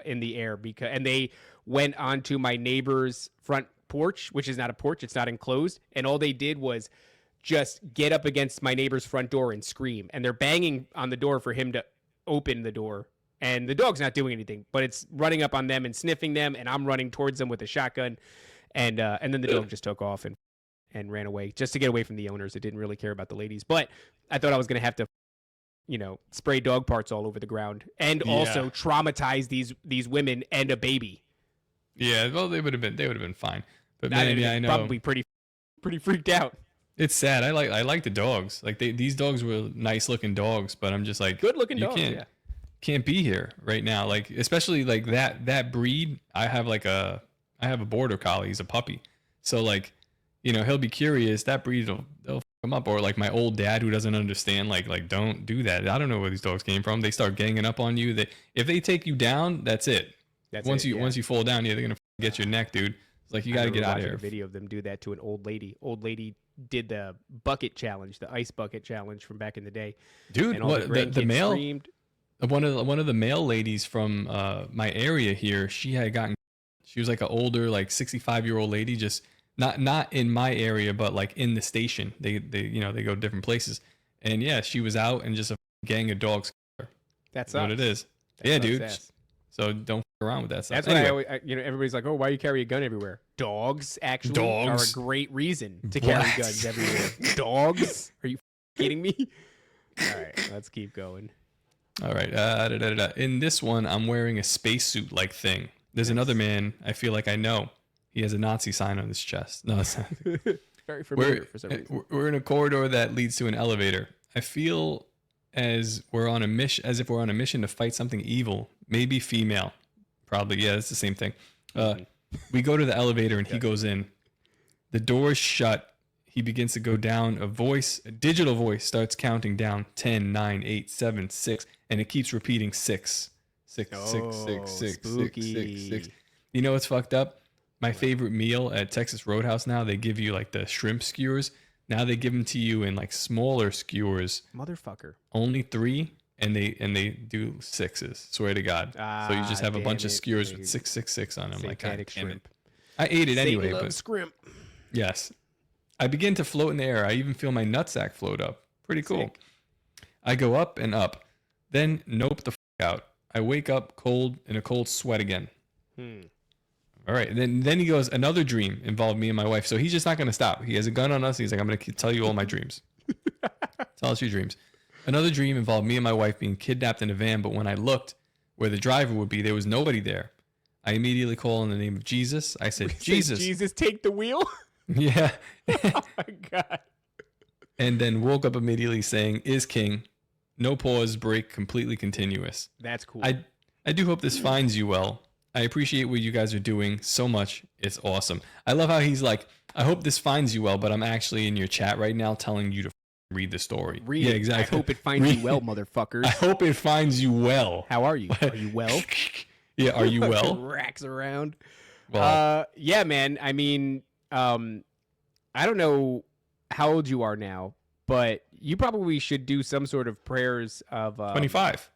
in the air. And they went onto my neighbor's front porch, which is not a porch. It's not enclosed. And all they did was just get up against my neighbor's front door and scream. And they're banging on the door for him to open the door. And the dog's not doing anything, but it's running up on them and sniffing them. And I'm running towards them with a shotgun. And then the dog just took off and ran away just to get away from the owners. It didn't really care about the ladies, but I thought I was going to have to, spray dog parts all over the ground and also traumatize these women and a baby. Yeah. Well, they would have been fine, but man, I know. Probably pretty freaked out. It's sad. I like the dogs. Like these dogs were nice looking dogs, but I'm just like, good looking dogs. Can't be here right now. Like, especially like that breed. I have a border collie. He's a puppy. So like, he'll be curious. That breed they'll fuck him up. Or like my old dad who doesn't understand, like don't do that. I don't know where these dogs came from. They start ganging up on you. If they take you down, that's it. Once you fall down, they're gonna get your neck, dude. It's like you gotta get out of here. A video of them do that to an old lady. Old lady did the bucket challenge, the ice bucket challenge from back in the day. Dude, what the male screamed. One of the male ladies from my area here, she was like an older, like 65-year-old lady, just not in my area, but like in the station. They go different places, and yeah, she was out and just a gang of dogs. That's what it is. Yeah, dude. Ass. So don't fuck around with that stuff. That's why I always, everybody's like, oh, why you carry a gun everywhere? Dogs actually are a great reason to carry guns everywhere. Dogs? Are you kidding me? All right, let's keep going. All right. In this one, I'm wearing a spacesuit like thing. There's another man I feel like I know. He has a Nazi sign on his chest. No, it's not. Very familiar for some reason. We're in a corridor that leads to an elevator. I feel as if we're on a mission to fight something evil. Maybe female. Probably. Yeah, it's the same thing. We go to the elevator and he goes in. The door's shut. He begins to go down. A digital voice starts counting down 10, 9, 8, 7, 6, and it keeps repeating 6. 6, 6, 6, 6, 6, 6, 6. You know what's fucked up? My favorite meal at Texas Roadhouse now, they give you like the shrimp skewers. Now they give them to you in like smaller skewers. Motherfucker. Only 3, and they do 6s. Swear to God. So you just have a bunch of skewers with 666 on them. Like, God damn it. I ate it anyway, but scrimp. Yes. I begin to float in the air. I even feel my nutsack float up. Pretty cool. Sick. I go up and up. Then nope the out. I wake up cold in a cold sweat again. All right. Then he goes, another dream involved me and my wife. So he's just not going to stop. He has a gun on us. He's like, I'm going to tell you all my dreams. Tell us your dreams. Another dream involved me and my wife being kidnapped in a van. But when I looked where the driver would be, there was nobody there. I immediately call in the name of Jesus. I said, Jesus. Jesus, take the wheel. Yeah. Oh my God. And then woke up immediately saying, is king. No pause, break, completely continuous. That's cool. I do hope this finds you well. I appreciate what you guys are doing so much. It's awesome. I love how he's like, I hope this finds you well, but I'm actually in your chat right now telling you to read the story. Read yeah, it. exactly. I hope it finds you well, motherfuckers. I hope it finds you well. How are you? Are you well? Yeah, are you well? Racks around. Well, yeah, man. I mean, I don't know how old you are now, but you probably should do some sort of prayers of 25.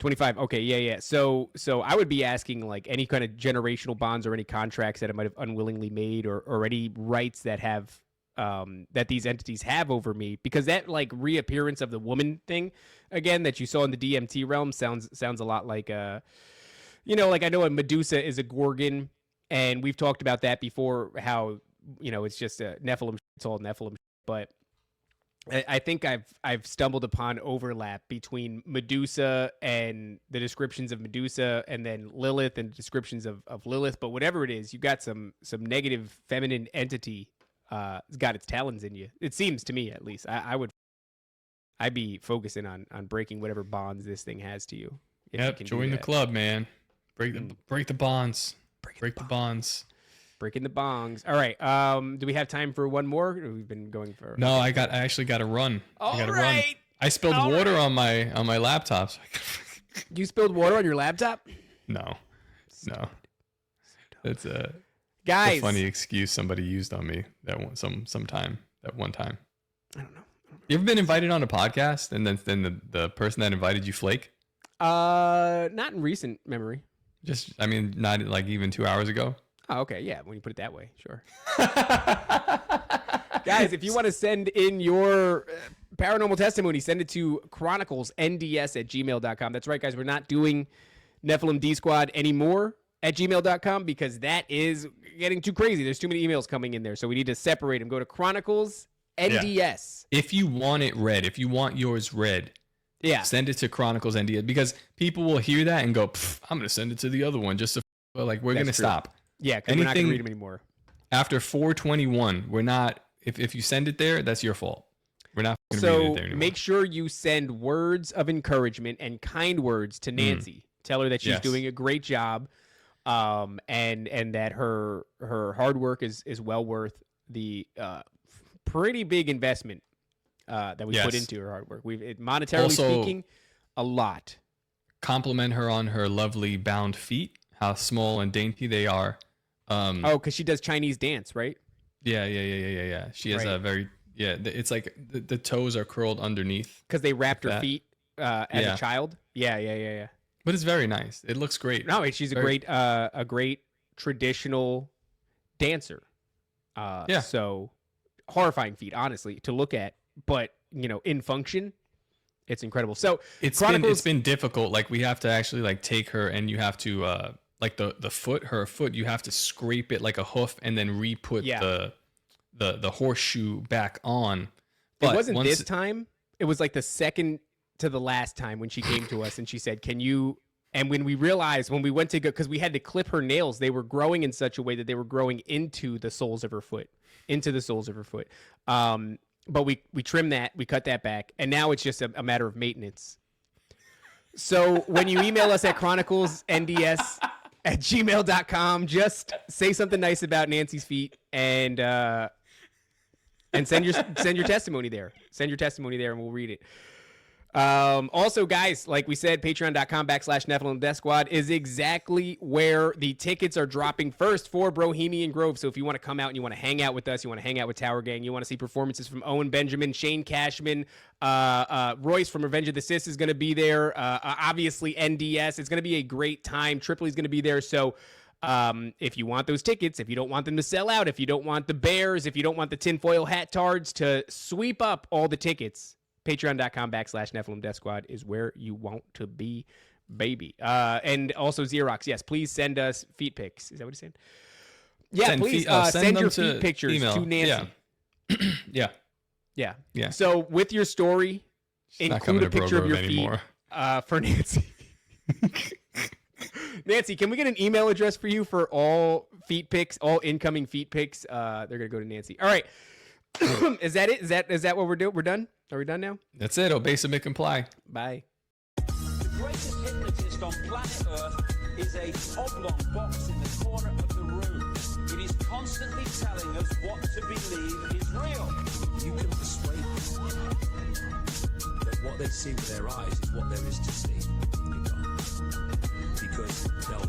25. Okay, yeah. So I would be asking like any kind of generational bonds or any contracts that it might have unwillingly made, or any rights that have that these entities have over me, because that like reappearance of the woman thing again that you saw in the DMT realm sounds a lot like like I know a Medusa is a Gorgon, and we've talked about that before, how it's just a Nephilim. It's all Nephilim, but I think I've stumbled upon overlap between Medusa and the descriptions of Medusa, and then Lilith and descriptions of Lilith. But whatever it is, you got some negative feminine entity it's got its talons in you. It seems to me, at least. I'd be focusing on breaking whatever bonds this thing has to you. Yep, join the club, man. Break the bonds. Break the bonds. Breaking the bongs. All right. Do we have time for one more? We've been going for. No, I actually got to run. All I got to right. run. I spilled water on my laptop. So You spilled water on your laptop? No. It's a funny excuse somebody used on me that one time. I don't know. You ever been invited on a podcast and then the person that invited you flake? Not in recent memory. Not like even 2 hours ago. Oh, okay. Yeah, when you put it that way, sure. Guys, if you want to send in your paranormal testimony, send it to chroniclesnds@gmail.com. That's right, guys. We're not doing Nephilim Death Squad anymore at gmail.com because that is getting too crazy. There's too many emails coming in there, so we need to separate them. Go to Chronicles NDS. Yeah. If you want it read, if you want yours read, send it to Chronicles NDS, because people will hear that and go, I'm going to send it to the other one just to we're going to stop. Yeah, because we're not going to read them anymore. After 421, we're not. If you send it there, that's your fault. We're not going to read it there anymore. Make sure you send words of encouragement and kind words to Nancy. Tell her that she's doing a great job, and that her hard work is well worth the pretty big investment that we put into her hard work. Monetarily speaking, a lot. Compliment her on her lovely bound feet. How small and dainty they are. Because she does Chinese dance, right? Yeah. She has a very it's like the toes are curled underneath because they wrapped her feet as a child. Yeah. But it's very nice. It looks great. No, she's a great traditional dancer. So horrifying feat, honestly, to look at, but in function, it's incredible. So it's been difficult. Like we have to actually like take her, and you have to like her foot, you have to scrape it like a hoof and then re-put the horseshoe back on. But it wasn't this time. It was like the second to the last time when she came to us and she said, can you, and when we realized, when we went to go, because we had to clip her nails, they were growing in such a way that they were growing into the soles of her foot. But we trimmed that, we cut that back, and now it's just a matter of maintenance. So when you email us at chroniclesnds@gmail.com, just say something nice about Nancy's feet and send your testimony there. Send your testimony there and we'll read it. Also, guys, like we said, patreon.com/Nephilim Death Squad is exactly where the tickets are dropping first for Brohemian Grove. So if you want to come out and you want to hang out with us, you want to hang out with Tower Gang, you want to see performances from Owen Benjamin, Shane Cashman, Royce from Revenge of the Sis is going to be there. Obviously, NDS. It's going to be a great time. Tripoli's going to be there. So If you want those tickets, if you don't want them to sell out, if you don't want the bears, if you don't want the tinfoil hat tards to sweep up all the tickets, patreon.com/Nephilim Death Squad is where you want to be, baby. And also Xerox. Yes, please send us feet pics. Is that what he's saying? Yeah, please send your feet pictures to Nancy. Yeah. So with your story, include a picture of your feet for Nancy. Nancy, can we get an email address for you for all feet pics, all incoming feet pics? They're gonna go to Nancy. All right. Is that it? Is that what we're doing? We're done? Are we done now? That's it. Obey, submit, comply. Bye. The greatest hypnotist on planet Earth is a oblong box in the corner of the room. It is constantly telling us what to believe is real. You can persuade them that what they see with their eyes is what there is to see. You can't. Because they'll